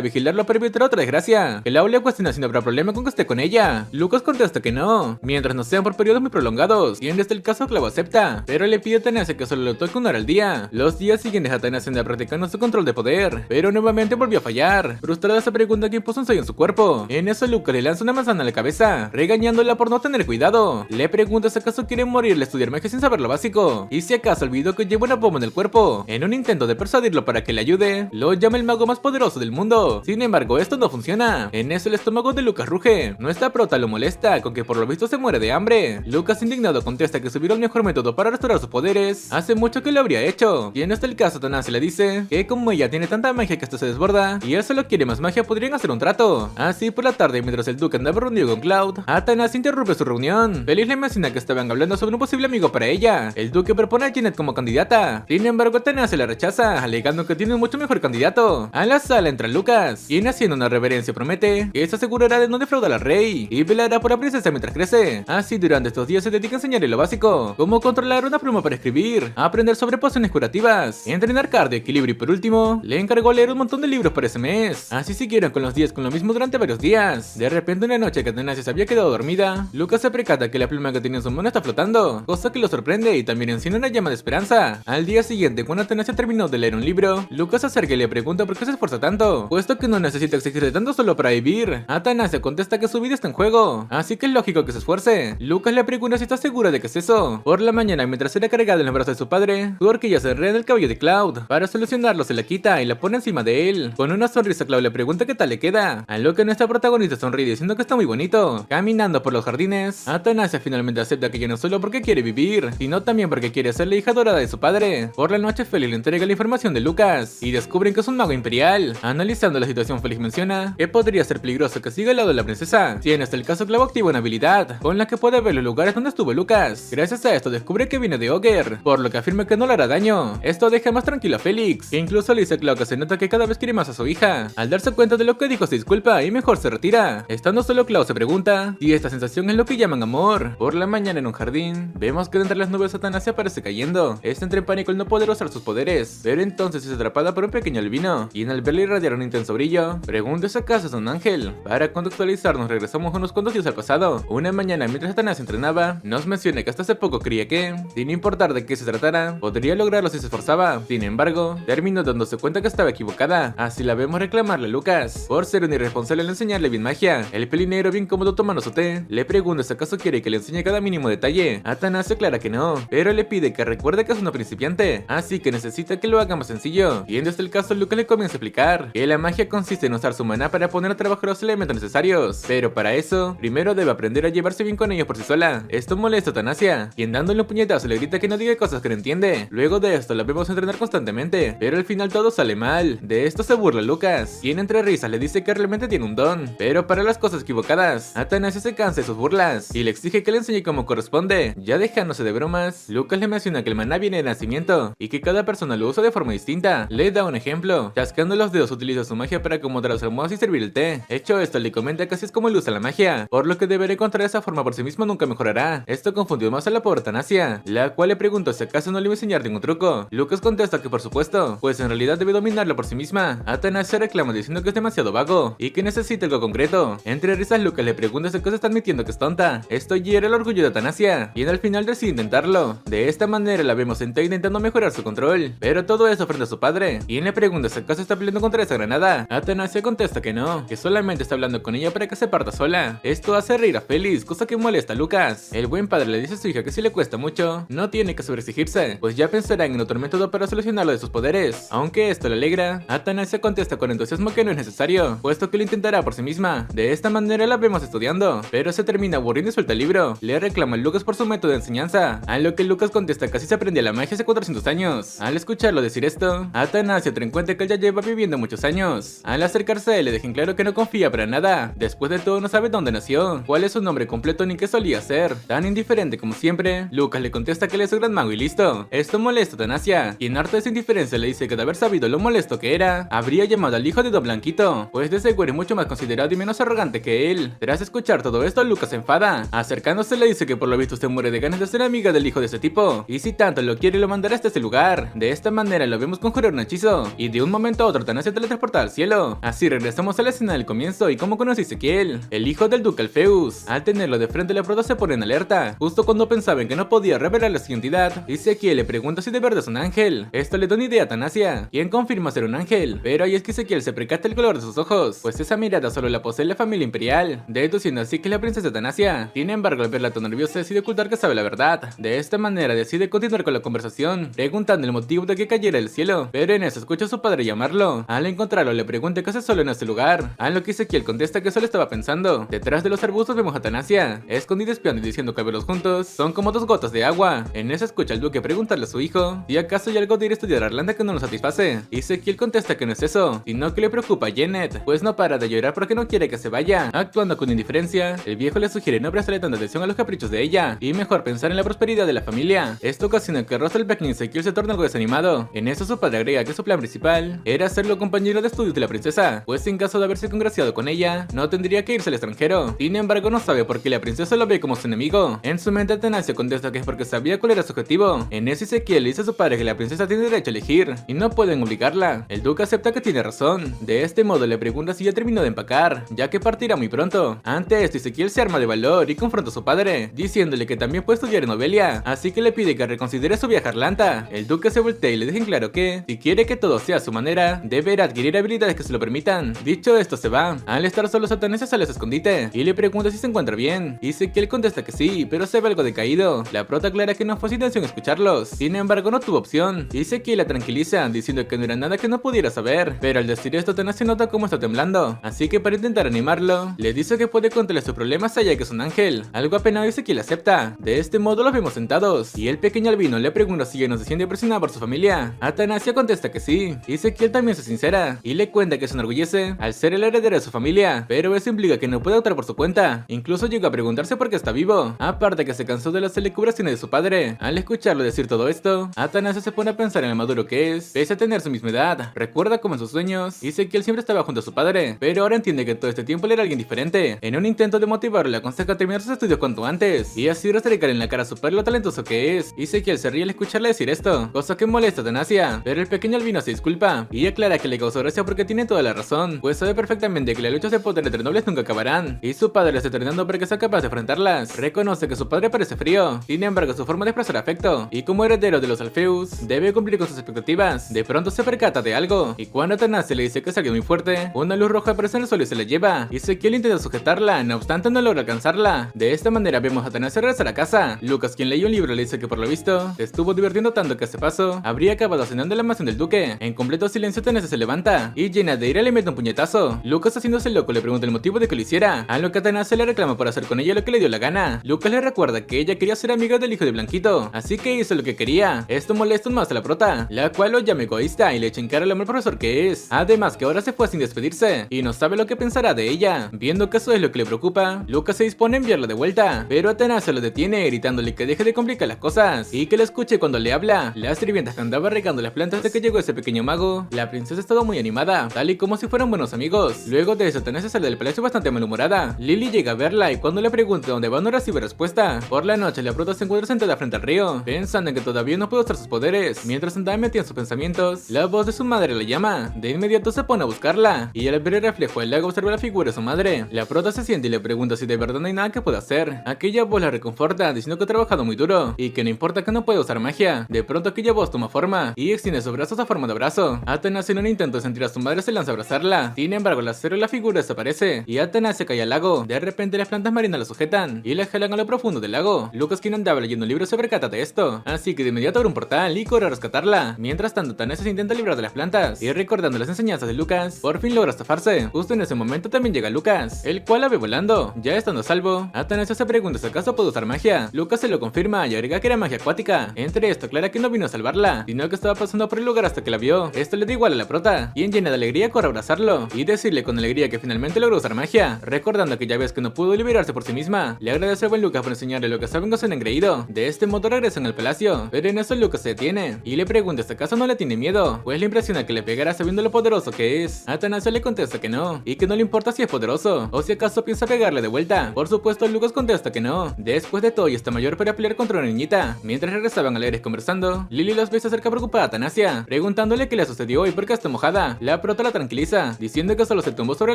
vigilarlo para evitar otra desgracia. Cloud le cuestiona si no habrá problema con que esté con ella. Lucas contesta que no, mientras no sean por periodos muy prolongados, y en este caso Cloud acepta, pero le pide a Tanasia que solo lo toque una hora al día. Los días siguientes a Tanasia anda practicando su control de poder, pero nuevamente volvió a fallar. Frustrada se pregunta quién puso un sello en su cuerpo. En eso Lucas le lanza una manzana a la cabeza, regañándola por no tener cuidado. Le pregunta si acaso quiere morirle estudiar magia sin saber lo básico, y si acaso olvidó que lleva una bomba en el cuerpo. En un intento de persuadirlo para que le ayude, lo llama el mago más poderoso del mundo. Sin embargo, esto no funciona. En eso el estómago de Lucas ruge. Nuestra prota lo molesta con que por lo visto se muere de hambre. Lucas indignado contesta que si hubiera el mejor método para restaurar sus poderes, hace mucho que lo habría hecho. Y en este caso Tanasia le dice que como ella tiene tanta magia que esto se desborda, y él solo quiere más magia, podrían hacer un trato. Así por la tarde, mientras el duque andaba reunido con Cloud, Tanasia interrumpe su reunión. Feliz le menciona que estaban hablando sobre un posible amigo para ella. El duque propone a Jeanette como candidata. Sin embargo, Tanasia la rechaza, alegando que tiene un mucho mejor candidato. A la sala entra Lucas, quien haciendo una reverencia promete que se asegurará de no defraudar al rey y velará por la princesa mientras crece. Así durante estos días se dedica a enseñarle lo básico, como controlar una pluma para escribir, aprender sobre pociones curativas, entrenar cardio, equilibrio y por último, le encargó leer un montón de libros para ese mes. Así siguieron con los días con lo mismo durante varios días. De repente una noche que Tanasia se había quedado dormida, Lucas se percata que la pluma que tenía en su mano está flotando, cosa que lo sorprende y también enciende una llama de esperanza. Al día siguiente, cuando Tanasia terminó de leer un libro, Lucas se acerca y le pregunta por qué se esfuerza tanto, puesto que no necesita exigirse tanto solo para vivir. Tanasia contesta que su vida está en juego, así que es lógico que se esfuerce. Lucas le pregunta si está segura de que es eso. Por la mañana, mientras era cargada en el brazo de su padre, su horquilla se enreda en el cabello de Cloud. Para solucionarlo se la quita y la pone encima de él. Con una sonrisa, Cloud le pregunta qué tal le queda, a lo que nuestra protagonista sonríe diciendo que está muy bonito. Caminando por los jardines, Tanasia finalmente acepta que ya no solo porque quiere vivir, sino también porque quiere ser la hija dorada de su padre. Por la noche, Feliz le entrega la información de Lucas y descubren que es un mago imperial. Analizando la situación, Feliz menciona que podría ser peligroso que siga al lado de la princesa. Si en este caso, Cloud activa una habilidad con la que puede ver los lugares donde estuvo Lucas. Gracias a esto descubre que viene de Ogre, por lo que afirma que no le hará daño. Esto deja más tranquilo a Félix, que incluso le dice a Cloud que se nota que cada vez quiere más a su hija. Al darse cuenta de lo que dijo, se disculpa y mejor se retira. Estando solo, Cloud se pregunta si esta sensación es lo que llaman amor. Por la mañana en un jardín, vemos que de entre las nubes Tanasia aparece cayendo. Esta entra en pánico al no poder usar sus poderes, pero entonces es atrapada por un pequeño albino, y al verle irradiar un intenso brillo, pregunta si acaso es un ángel. Para contextualizarnos, regresamos unos cuantos días al pasado. Una mañana mientras Tanasia entrenaba, nos menciona que hasta hace poco creía que, sin importar de qué se tratara, podría lograrlo si se esforzaba. Sin embargo, terminó dándose cuenta que estaba equivocada. Así la vemos reclamarle a Lucas por ser un irresponsable al enseñarle bien magia. El pelinegro, bien cómodo tomando su té, le pregunta si acaso quiere que le enseñe cada mínimo detalle. Tanasia aclara que no, pero le pide que recuerde que es una principiante, así que necesita que lo haga más sencillo. Y en este caso, Lucas le comienza a explicar que la magia consiste en usar su maná para poner a trabajar los elementos necesarios, pero para eso, primero debe aprender a llevarse bien con ellos por sí sola. Esto molesta a Tanasia, quien dándole un puñetazo le grita que no diga cosas que no entiende. Luego de esto la vemos entrenar constantemente, pero al final todo sale mal. De esto se burla Lucas, quien entre risas le dice que realmente tiene un don, pero para las cosas equivocadas. Tanasia se cansa de sus burlas y le exige que le enseñe como corresponde. Ya dejándose de bromas, Lucas le menciona que el maná viene de nacimiento y que cada persona lo usa de forma distinta. Le da un ejemplo: chasqueando los dedos utiliza su magia para acomodar las almohadas y servir el té. Hecho esto, le comenta que así es como él usa la magia, por lo que deberá encontrar esa forma por sí mismo, nunca mejorará. Esto confundió más a la pobre Tanasia, la cual le preguntó si acaso no le iba a enseñar ningún truco. Lucas contesta que por supuesto, pues en realidad debe dominarlo por sí misma. Tanasia reclama diciendo que es demasiado vago y que necesita algo concreto. Entre risas, Lucas le pregunta si acaso está admitiendo que es tonta. Esto hiere el orgullo de Tanasia, y al final decide intentarlo. De esta manera la vemos sentada intentando mejorar su control, pero todo eso frente a su padre, y le pregunta si acaso está peleando contra esa granada. Tanasia contesta que no, que solamente está hablando con ella para que se parta sola. Esto hace reír a Félix, cosa que molesta a Lucas. El buen padre le dice a su hija que si le cuesta mucho, no tiene que sobreexigirse, pues ya pensará en otro método para solucionarlo de sus poderes. Aunque esto le alegra, Tanasia contesta con entusiasmo que no es necesario, puesto que lo intentará por sí misma. De esta manera la vemos estudiando, pero se termina aburriendo y suelta el libro. Le reclama a Lucas por su método de enseñanza, a lo que Lucas contesta que así se aprendía la magia hace 400 años. Al escucharlo decir esto, Tanasia trae en cuenta que él ya lleva viviendo muchos años. Al acercarse a él le deja en claro que no confía para nada. Después de todo, no sabe dónde nació, cuál es su nombre completo ni qué solía ser. Tan indiferente como siempre, Lucas le contesta que él es un gran mago y listo. Esto molesta a Tanasia, quien harto de su indiferencia le dice que de haber sabido lo molesto que era, habría llamado al hijo de Don Blanquito, pues de seguro es mucho más considerado y menos arrogante que él. Tras escuchar todo esto, Lucas se enfada. Acercándose le dice que por lo visto usted muere de ganas de ser amiga del hijo de ese tipo, y si tanto lo quiere lo mandará hasta ese lugar. De esta manera lo vemos conjurar un hechizo, y de un momento a otro Tanasia se teletransporta al cielo. Así regresamos a la escena del comienzo y cómo conoce a Ezequiel, el hijo del duque Alpheus. Al tenerlo de frente la prota se pone en alerta, justo cuando pensaban que no podía revelarle su identidad. Ezequiel le pregunta si de verdad es un ángel. Esto le da una idea a Tanasia, quien confirma ser un ángel, pero ahí es que Ezequiel se percata el color de sus ojos, pues esa mirada solo la posee la familia imperial, deduciendo así que es la princesa Tanasia. Sin embargo, al verla tan nerviosa decide ocultar que sabe la verdad. De esta manera decide continuar con la conversación, preguntando el motivo de que cayera del cielo, pero en eso escucha a su padre llamarlo. Al encontrarlo le pregunta qué hace solo en este lugar, a lo que Ezequiel contesta que solo estaba pensando. Detrás de los arbustos vemos a Tanasia, escondida espiando y diciendo que verlos juntos son como dos gotas de agua. En eso escucha al duque preguntarle a su hijo si acaso hay algo de ir a estudiar a Irlanda que no lo satisface. Ezequiel contesta que no es eso, sino que le preocupa a Janet, pues no para de llorar porque no quiere que se vaya. Actuando con indiferencia, el viejo le sugiere no prestarle tanta atención a los caprichos de ella y mejor pensar en la prosperidad de la familia. Esto ocasiona que el rostro del pequeño Ezequiel se torne algo desanimado. En eso su padre agrega que su plan principal era hacerlo compañero de estudios de la princesa, pues en caso de haberse congraciado con ella, no tendría que irse al extranjero. Sin embargo, no sabe por qué la princesa lo ve como su enemigo. En su mente Tanasia contesta que es porque sabía cuál era su objetivo. En eso Ezequiel le dice a su padre que la princesa tiene derecho a elegir y no pueden obligarla. El duque acepta que tiene razón. De este modo le pregunta si ya terminó de empacar, ya que partirá muy pronto. Ante esto Ezequiel se arma de valor y confronta a su padre, diciéndole que también puede estudiar en Novelia, así que le pide que reconsidere su viaje a Irlanda. El duque se voltea y le deja en claro que, si quiere que todo sea a su manera, deberá adquirir habilidades que se lo permitan. Dicho esto se va. Al estar solo Tanasia sale a su escondite y le pregunta si se encuentra bien. Ezequiel contesta que sí, pero se ve algo decaído. La prota aclara que no fue su intención escucharlos, sin embargo no tuvo opción. Ezequiel la tranquiliza diciendo que no era nada que no pudiera saber, pero al decir esto Tanasia nota cómo está temblando, así que para intentar animarlo, le dice que puede contarle sus problemas a ella que es un ángel. Algo apenado Ezequiel acepta. De este modo los vemos sentados, y el pequeño albino le pregunta si ella no se siente presionada por su familia. Tanasia contesta que sí. Ezequiel también se sincera, y le cuenta que se enorgullece al ser el heredero de su familia, pero eso implica que no puede optar por su cuenta. Incluso llega a preguntarse por qué está vivo, aparte que se cansó de las elucubraciones de su padre. Al escucharlo decir todo esto, Tanasia se pone a pensar en el maduro que es, pese a tener su misma edad. Recuerda como en sus sueños, Ezequiel siempre estaba junto a su padre, pero ahora entiende que todo este tiempo él era alguien diferente. En un intento de motivarlo, le aconseja terminar sus estudios cuanto antes, y así restregar en la cara a su padre lo talentoso que es. Ezequiel se ríe al escucharle decir esto, cosa que molesta a Tanasia, pero el pequeño albino se disculpa, y aclara que le causó gracia porque tiene toda la razón, pues sabe perfectamente que las luchas de poder entre nobles nunca acabarán, y su padre le está entrenando para que sea capaz de enfrentarlas. Reconoce que su padre parece frío, sin embargo su forma de expresar afecto, y como heredero de los Alpheus, debe cumplir con sus expectativas. De pronto se percata de algo, y cuando Tanasia le dice que es alguien muy fuerte, una luz roja aparece en el suelo y se la lleva. Ezequiel intenta sujetarla, no obstante no logra alcanzarla. De esta manera vemos a Tanasia regresar a casa. Lucas, quien leyó un libro, le dice que por lo visto se estuvo divirtiendo tanto que a este paso habría acabado cenando en la mansión del duque. En completo silencio Tanasia se levanta, y llena de ira le mete un puñetazo. Lucas, haciéndose loco, le pregunta el motivo de que lo hiciera, a lo que Tanasia le reclama por hacer con ella lo que le dio la gana. Lucas le recuerda que ella quería ser amiga del hijo de Blanquito, así que hizo lo que quería. Esto molesta aún más a la prota, la cual lo llama egoísta y le echa en cara al mal profesor que es. Además que ahora se fue sin despedirse y no sabe lo que pensará de ella. Viendo que eso es lo que le preocupa, Lucas se dispone a enviarla de vuelta, pero Tanasia lo detiene gritándole que deje de complicar las cosas y que le escuche cuando le habla. Las sirvientas que andaba regando las plantas de que llegó ese pequeño mago, la princesa estaba muy animada, tal y como si fueran buenos amigos. Luego de eso Tanasia sale del palacio bastante malhumorada. Lily llega a verla y cuando le pregunta dónde va no recibe respuesta. Por la noche la prota se encuentra sentada frente al río, pensando en que todavía no puede usar sus poderes. Mientras andaba metida en sus pensamientos, la voz de su madre la llama. De inmediato se pone a buscarla, y al ver el reflejo del lago observa la figura de su madre. La prota se siente y le pregunta si de verdad no hay nada que pueda hacer. Aquella voz la reconforta diciendo que ha trabajado muy duro y que no importa que no pueda usar magia. De pronto aquella voz toma forma y extiende sus brazos a forma de abrazo. Tanasia, en un intento de sentir a su madre, se lanza a abrazarla. Sin embargo, al hacerlo la figura desaparece y Tanasia cae al lago. De repente las plantas marinas la sujetan y la jalan a lo profundo del lago. Lucas, quien andaba leyendo un libro, se percata de esto, así que de inmediato abre un portal y corre a rescatarla. Mientras tanto Tanasia se intenta librar de las plantas y, recordando las enseñanzas de Lucas, por fin logra zafarse. Justo en ese momento también llega Lucas, el cual la ve volando. Ya estando a salvo, Tanasia se pregunta si acaso puede usar magia. Lucas se lo confirma y agrega que era magia acuática. Entre esto aclara que no vino a salvarla, sino que estaba pasando por el lugar hasta que la vio. Esto le da igual a la prota, y llena de alegría corre a abrazarlo y decirle con alegría que finalmente logró usar magia, recordando aquella vez que no pudo liberarse por sí misma. Le agradece al buen Lucas por enseñarle lo que sabe en Gozen engreído. De este modo regresan al palacio, pero en eso Lucas se detiene y le pregunta si acaso no le tiene miedo, pues le impresiona que le pegara sabiendo lo poderoso que es. Tanasia le contesta que no, y que no le importa si es poderoso o si acaso piensa pegarle de vuelta. Por supuesto Lucas contesta que no. Después de todo, y está mayor para pelear contra una niñita. Mientras regresaban al aire conversando, Lily los ve se acerca preocupada a Thanasia, preguntándole qué le sucedió y por qué está mojada. La prota la tranquiliza, diciendo que solo se tumbó sobre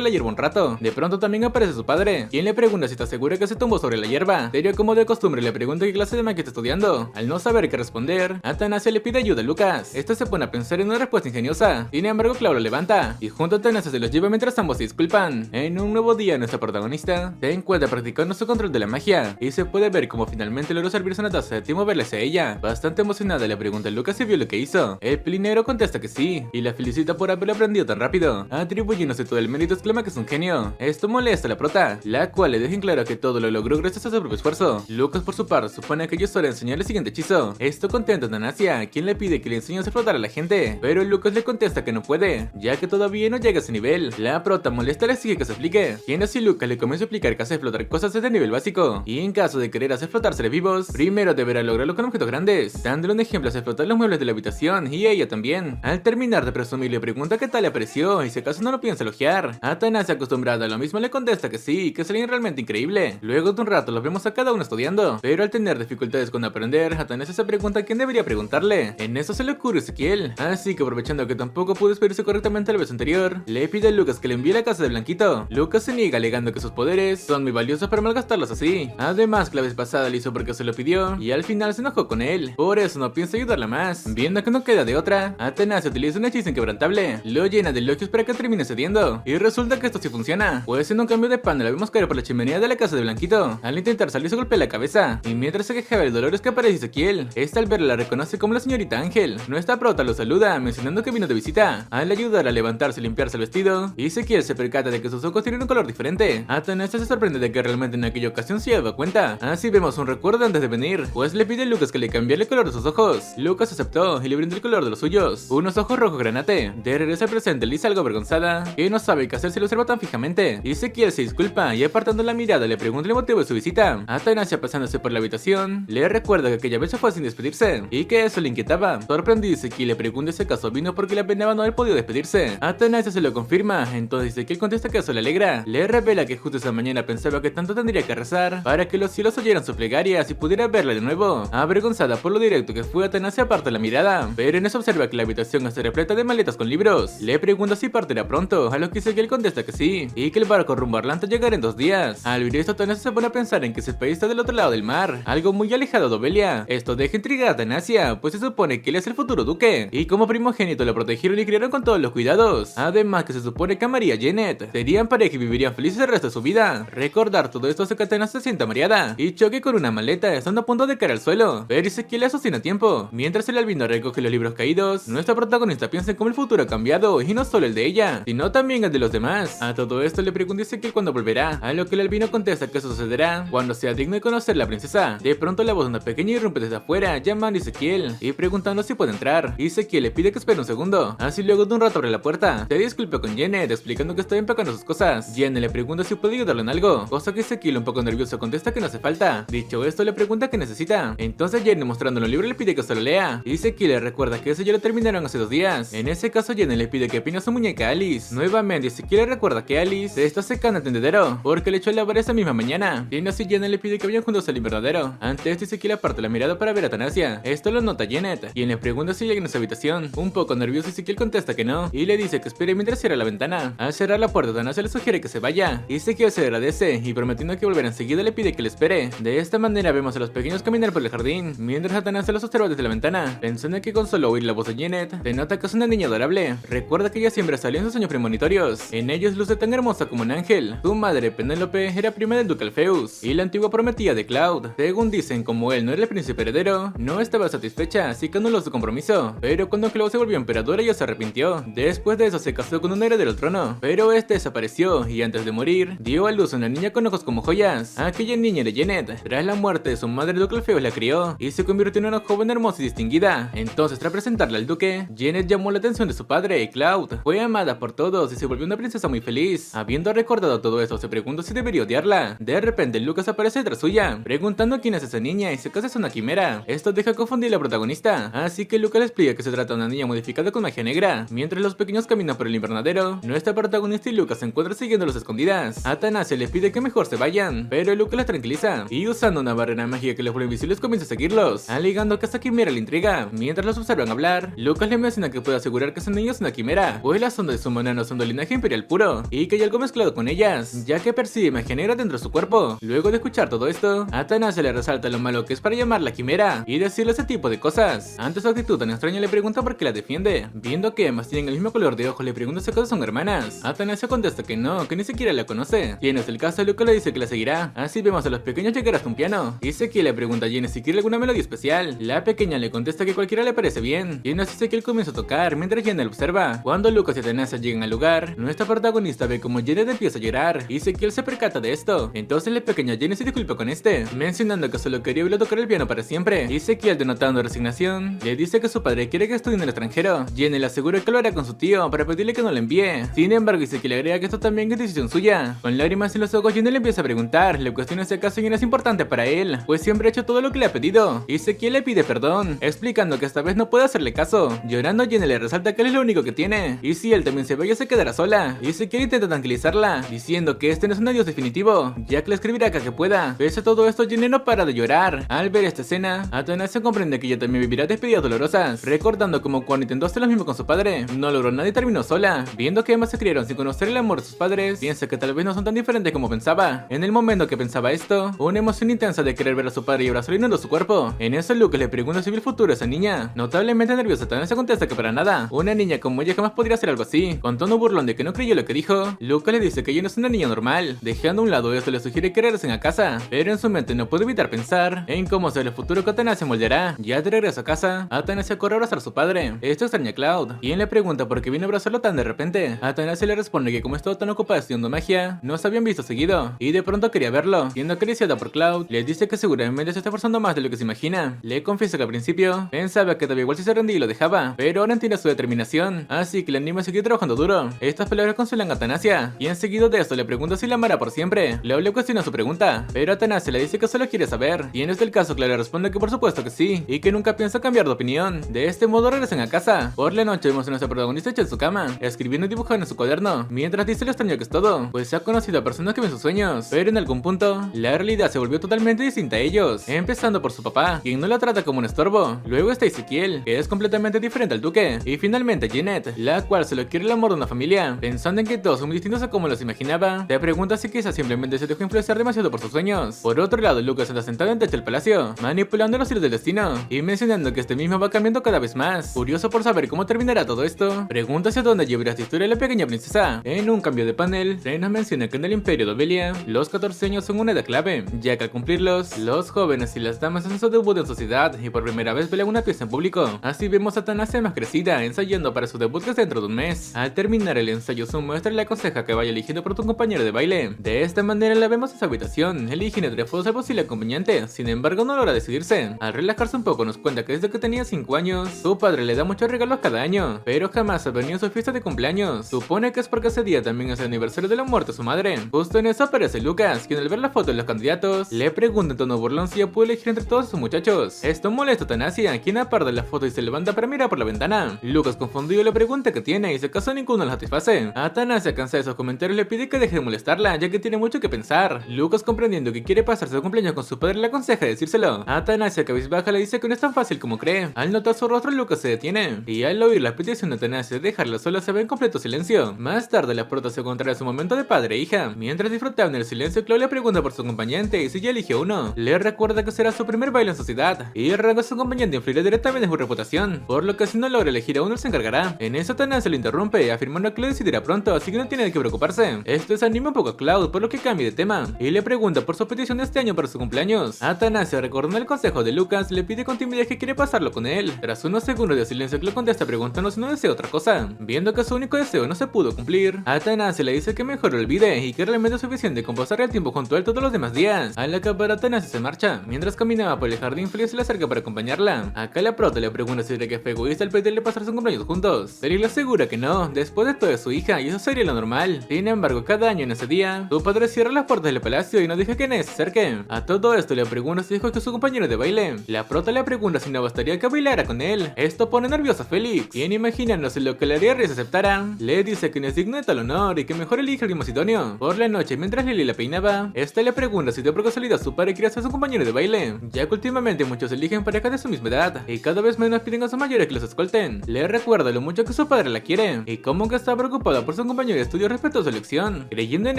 la hierba un rato. De pronto también aparece su padre, quien le pregunta si está segura que se tumbó sobre la hierba. Pero como de costumbre le pregunta qué clase de magia está estudiando. Al no saber qué responder, Thanasia le pide ayuda a Lucas. Este se pone a pensar en una respuesta ingeniosa. Sin embargo, Clau lo levanta y junto a Thanasia se los lleva mientras ambos se disculpan. En un nuevo día, nuestra protagonista se encuentra practicando su control de la magia y se puede ver como finalmente logró servirse una taza de té y moverle hacia ella. Bastante emocionada le pregunta a Lucas si vio lo que hizo. El plinero contesta que sí y la felicita por haberlo aprendido tan rápido. Atribuyéndose todo el mérito, exclama que es un genio. Esto molesta a la prota, la cual le deja en claro que todo lo logró gracias a su propio esfuerzo. Lucas por su parte supone que ellos suelen enseñar el siguiente hechizo. Esto contenta a Thanasia, quien le pide que le enseñe a hacer flotar a la gente, pero Lucas le contesta que no puede, ya que todavía no llega a ese nivel. La prota molesta le exige que se explique, quien así Lucas le comienza a explicar que hace flotar cosas desde el nivel básico, y en caso de querer hacer flotar seres vivos, primero deberá lograrlo con objetos grandes, dándole un ejemplo hacer flotar los muebles de la habitación, y ella también. Al terminar de presumir le pregunta qué tal le pareció, y si acaso no lo piensa elogiar. Thanasia, acostumbrada a lo mismo, le contesta que sí, que sería realmente increíble. Luego de un rato los vemos a cada uno estudiando, pero al tener dificultades con aprender, Thanasia se pregunta quién debería preguntarle. En eso se le ocurre Ezequiel, así que aprovechando que tampoco pudo despedirse correctamente la vez anterior, le pide a Lucas que le envíe a la casa de Blanquito. Lucas se niega alegando que sus poderes son muy valiosos para malgastarlos así. Además que la vez pasada le hizo porque se lo pidió y al final se enojó con él, por eso no piensa ayudarla más. Viendo que no queda de otra, Thanasia utiliza un hechizo inquebrantable, lo llena de elogios para que termine cediendo, y resulta que esto sí funciona, pues en un cambio de pan la vemos caer por la chimenea de la casa de Blanquito. Al intentar salir se golpea la cabeza, y mientras se quejaba del dolor es que aparece Ezequiel. Esta al verla la reconoce como la señorita Ángel. Nuestra prota lo saluda, mencionando que vino de visita. Al ayudar a levantarse y limpiarse el vestido, Ezequiel se percata de que sus ojos tienen un color diferente. Thanasia se sorprende de que realmente en aquella ocasión se daba cuenta. Así vemos un recuerdo antes de venir, pues le pide a Lucas que le cambie el color de sus ojos. Lucas aceptó y le brinda el color de los suyos, unos ojos rojo granate. De regreso al presente, Lisa, algo avergonzada, que no sabe qué hacer si lo observa tan fijamente. Ezequiel se disculpa y apartando la mirada le pregunta el motivo de su visita. Thanasia, pasándose por la habitación, le recuerda que aquella vez se fue sin despedirse y que eso le inquietaba. Sorprendido, Ezequiel le pregunta si acaso vino porque le apenaba no haber podido despedirse. Thanasia se lo confirma, entonces Ezequiel contesta que eso le alegra. Le revela que justo esa mañana pensaba que tanto tendría que rezar para que los cielos oyeran sus plegarias y pudiera verla de nuevo. Avergonzada por lo directo que fue, Thanasia aparta la mirada, pero en eso observa que la habitación está repleta de maletas con libros. Le pregunta si partirá pronto, a lo que Ezequiel contesta que sí, y que el barco rumbo a Atlanta llegará en 2 días. Al oír esto, Thanasia se pone a pensar en que ese país está del otro lado del mar, algo muy alejado de Obelia. Esto deja intrigada a Thanasia, pues se supone que él es el futuro duque, y como primogénito lo protegieron y criaron con todos los cuidados. Además que se supone que amaría a Janet, serían pareja y vivirían felices el resto de su vida. Recordar todo esto hace que Thanasia se sienta mareada y choque con una maleta, estando a punto de caer al suelo, pero Ezequiel la sostiene a tiempo. Mientras el albino recoge los libros caídos, nuestra protagonista piensa en cómo el futuro ha cambiado, y no solo el de ella, sino también el de los demás. A todo esto le pregunta a Ezequiel cuándo volverá, a lo que el albino contesta que eso sucederá cuando sea digno de conocer a la princesa. De pronto la voz de una pequeña irrumpe desde afuera, llamando a Ezequiel y preguntando si puede entrar. Ezequiel le pide que espere un segundo, así luego de un rato abre la puerta. Se disculpa con Janet, explicando que está empacando sus cosas. Janet le pregunta si puede ayudarle en algo, cosa que Ezequiel, un poco nervioso, contesta que no hace falta. Dicho esto, le pregunta qué necesita. Entonces Janet, mostrándole un libro, le pide que se lo lea. Ezequiel le recuerda que eso ya lo terminaron hace 2 días. En ese caso, Janet le pide que opine a su muñeca Alice. Nuevamente, Ezequiel le recuerda que Alice se está secando el tendedero porque le echó a lavar esa misma mañana. Y así Janet le pide que vayan juntos al invernadero. Ante esto, Ezequiel aparta la mirada para ver a Thanasia. Esto lo nota Janet, quien le pregunta si llega en su habitación. Un poco nervioso, Ezequiel contesta que no y le dice que espere mientras cierra la ventana. Al cerrar la puerta, Thanasia le sugiere que se vaya. Ezequiel se agradece y prometiendo que volverá enseguida le pide que le espere. De esta manera vemos a los pequeños caminar por el jardín, mientras Thanasia los observa desde la ventana, pensando que con solo oír la voz de Janet, se nota que es una niña adorable. Recuerda que ella siempre salió en sus sueños premonitorios. En ellos luce tan hermosa como un ángel. Su madre, Penélope, era prima del duque Alpheus y la antigua prometida de Cloud. Según dicen, como él no era el príncipe heredero, no estaba satisfecha, así que anuló su compromiso. Pero cuando Cloud se volvió emperadora, ella se arrepintió. Después de eso se casó con un heredero del trono, pero este desapareció y antes de morir, dio a luz a una niña con ojos como joyas. Aquella niña era Janet. Tras la muerte de su madre, el duque Alpheus la crió y se convirtió en una joven hermosa y distinguida. Entonces, tras presentarla al duque, Janet llamó la atención de su padre, Cloud. Fue amada por todos y se volvió una princesa muy feliz. Habiendo recordado todo eso, se preguntó si debería odiarla. De repente, Lucas aparece detrás suya, preguntando quién es esa niña y si acaso es una quimera. Esto deja confundir a la protagonista, así que Lucas le explica que se trata de una niña modificada con magia negra. Mientras los pequeños caminan por el invernadero, nuestra protagonista y Lucas se encuentran siguiéndolos a escondidas. Thanasia les pide que mejor se vayan, pero Lucas las tranquiliza y usando una barrera mágica que les vuelven visibles comienza a seguirlos, alegando que esta quimera le intriga. Mientras los observan hablar, Lucas le menciona que puede asegurar que ese niño es una quimera, pues las ondas de su humana no son de linaje imperial puro, y que hay algo mezclado con ellas, ya que percibe magia negra dentro de su cuerpo. Luego de escuchar todo esto, Atanasio le resalta lo malo que es para llamarla quimera, y decirle ese tipo de cosas. Ante su actitud tan extraña le pregunta por qué la defiende. Viendo que ambas tienen el mismo color de ojos, le pregunta si acaso son hermanas. Atanasio contesta que no, que ni siquiera la conoce. Y en este caso, Lucas le dice que la seguirá. Así vemos a los pequeños llegar hasta un piano. Ezequiel le pregunta a Jenny si quiere alguna melodía especial. La pequeña le contesta que cualquiera le parece bien. Y así Ezequiel comienza a tocar mientras Jenny lo observa. Cuando Lucas y Atanasio llegan al lugar, nuestra protagonista ve como Jenny empieza a llorar. Y Ezequiel se percata de esto. Entonces la pequeña Jenny se disculpa con este, mencionando que solo quería verlo tocar el piano para siempre. Y Ezequiel, denotando resignación, le dice que su padre quiere que estudie en el extranjero. Jenny le asegura que lo hará con su tío para pedirle que no lo envíe. Sin embargo, Ezequiel le agrega que esto también es decisión suya. Con lágrimas en los ojos, Jenny le empieza a preguntar. Le cuestiona si acaso Jenny es importante para él, pues siempre ha hecho todo lo que le ha pedido. Ezequiel le pide perdón, explicando que esta vez no puede hacerle caso. Llorando, Jenny le resalta que él es lo único que tiene, y si él también se vaya se quedará sola. Ezequiel intenta tranquilizarla, diciendo que este no es un adiós definitivo, ya que le escribirá cada que pueda. Pese a todo esto, Jenny no para de llorar. Al ver esta escena, Atanasio comprende que ella también vivirá despedidas dolorosas, recordando como cuando intentó hacer lo mismo con su padre, no logró nada y terminó sola. Viendo que ambas se criaron sin conocer el amor de sus padres, piensa que tal vez no son tan diferentes como pensaba. En el momento que pensaba esto, una emoción intensa de querer ver a su padre y abrazarlo inundó su cuerpo. En eso, Lucas le pregunta si ve el futuro de esa niña. Notablemente nerviosa, Atanasio contesta que para nada. Una niña como ella jamás podría hacer algo así. Con tono burlón de que no creyó lo que dijo, Lucas le dice que ella no es una niña normal. Dejando a un lado esto, le sugiere que regresen a casa, pero en su mente no puede evitar pensar en cómo será el futuro que Atanasio moldeará. Ya de regreso a casa, Atanasio corre a abrazar a su padre. Esto extraña a Cloud, quien le pregunta por qué viene a abrazarlo tan de repente. Atanasio le responde que como estaba tan ocupada estudiando magia, no se habían visto seguido, y de pronto quería verlo. Siendo acariciada por Cloud, le dice que seguramente se está esforzando más de lo que se imagina. Le confiesa que al principio pensaba que todavía igual si se rendía y lo dejaba, pero ahora entiende su determinación, así que le anima a seguir trabajando duro. Estas palabras consuelan a Atanasio, y enseguida de esto le pregunta si la amará por siempre. Luego le cuestiona su pregunta, pero Atanasio le dice que solo quiere saber, y en este caso Clara le responde que por supuesto que sí, y que nunca piensa cambiar de opinión. De este modo regresan a casa. Por la noche vemos a nuestra protagonista hecha en su cama, escribiendo y dibujando en su cuaderno, mientras dice lo extraño que es todo, pues se ha conocido a personas que ven sus sueños, pero en algún punto, la realidad se volvió totalmente distinta a ellos, empezando por su papá, quien no la trata como un estorbo. Luego está Ezequiel, que es completamente diferente al duque, y finalmente Jeanette, la cual solo quiere el amor de una familia. Pensando en que todos son muy distintos a como los imaginaba, te pregunta si quizás simplemente se dejó influenciar demasiado por sus sueños. Por otro lado, Lucas está sentado en el techo del palacio, manipulando los hilos del destino, y mencionando que este mismo va cambiando cada vez más. Curioso por saber cómo terminará todo esto, pregunta hacia dónde llevará esta historia la pequeña princesa. En un cambio de panel, se nos menciona que en el imperio de Obelia, los 14 años son una edad clave, ya que al cumplirlos, los jóvenes y las damas hacen su debut en sociedad y por primera vez bailan una pieza en público. Así vemos a Atanasio más crecida, ensayando para su debut que es dentro de un mes. Al terminar el ensayo, su maestra le aconseja que vaya eligiendo por tu compañero de baile. De esta manera la vemos en su habitación, eligen entre fotos al posible acompañante, sin embargo no logra decidirse. Al relajarse un poco nos cuenta que desde que tenía 5 años, su padre le da muchos regalos cada año, pero jamás ha venido a su fiesta de cumpleaños. Supone que es porque ese día también es el aniversario de la muerte de su madre. Justo en eso aparece Lucas, quien al ver la foto de los candidatos, le pregunta en tono burlón si ya puede elegir entre todos sus muchachos. Esto molesta a Atanasio, quien aparta la foto y se levanta para mirar por la ventana. Lucas, confundido, le pregunta qué tiene y si acaso ninguno la satisface. Atanasio, cansada de esos comentarios, le pide que deje de molestarla, ya que tiene mucho que pensar. Lucas, comprendiendo que quiere pasarse su cumpleaños con su padre, le aconseja decírselo. Atanasio, cabizbaja, le dice que no es tan fácil como cree. Al notar su rostro, Lucas se detiene, y al oír la petición de Atanasio de dejarla sola, se ve en completo silencio. Más tarde, la prota se encontrará en su momento de padre e hija. Mientras disfrutaban el silencio, Chloe le pregunta por su acompañante y si ya eligió uno. Le recuerda que será su primer baile en sociedad, y el rango de su acompañante influirá directamente en su reputación, por lo que si no logra elegir a uno, se encargará. En eso, Atanasio lo interrumpe, afirmando que lo decidirá pronto, así que no tiene de qué preocuparse. Esto desanima un poco a Cloud, por lo que cambia de tema, y le pregunta por su petición de este año para su cumpleaños. Atanasio, recordando el consejo de Lucas, le pide con timidez que quiere pasarlo con él. Tras unos segundos de silencio, Cloud contesta preguntando si no desea otra cosa. Viendo que su único deseo no se pudo cumplir, Atanasio le dice que mejor lo olvide y que realmente es suficiente con pasar el tiempo junto a él todos los demás días. Al acabar, Atanasio se marcha. Mientras caminaba por el jardín, Feliz se le acerca para acompañarla. Acá la prota le pregunta si cree que fue egoísta al pedirle pasar su cumpleaños juntos, pero él le asegura que no, después de todo es su hija y eso sería lo normal. Sin embargo, cada año en ese día, su padre cierra las puertas del palacio y no deja que nadie se acerque. A todo esto le pregunta si dijo que es su compañero de baile. La prota le pregunta si no bastaría que bailara con él. Esto pone nervioso a Félix, quien imaginándose lo que le haría si aceptara, le dice que no es digno de tal honor y que mejor elige alguien más idóneo. Por la noche, mientras Lily la peinaba, esta le pregunta si de por casualidad su padre quería ser su compañero de baile, ya que últimamente muchos eligen parejas de su misma edad y cada vez menos piden a sus mayores que los escolten. Le recuerda lo mucho que su padre la quiere y cómo que está preocupado por su compañero de estudio respecto a su elección. Creyendo en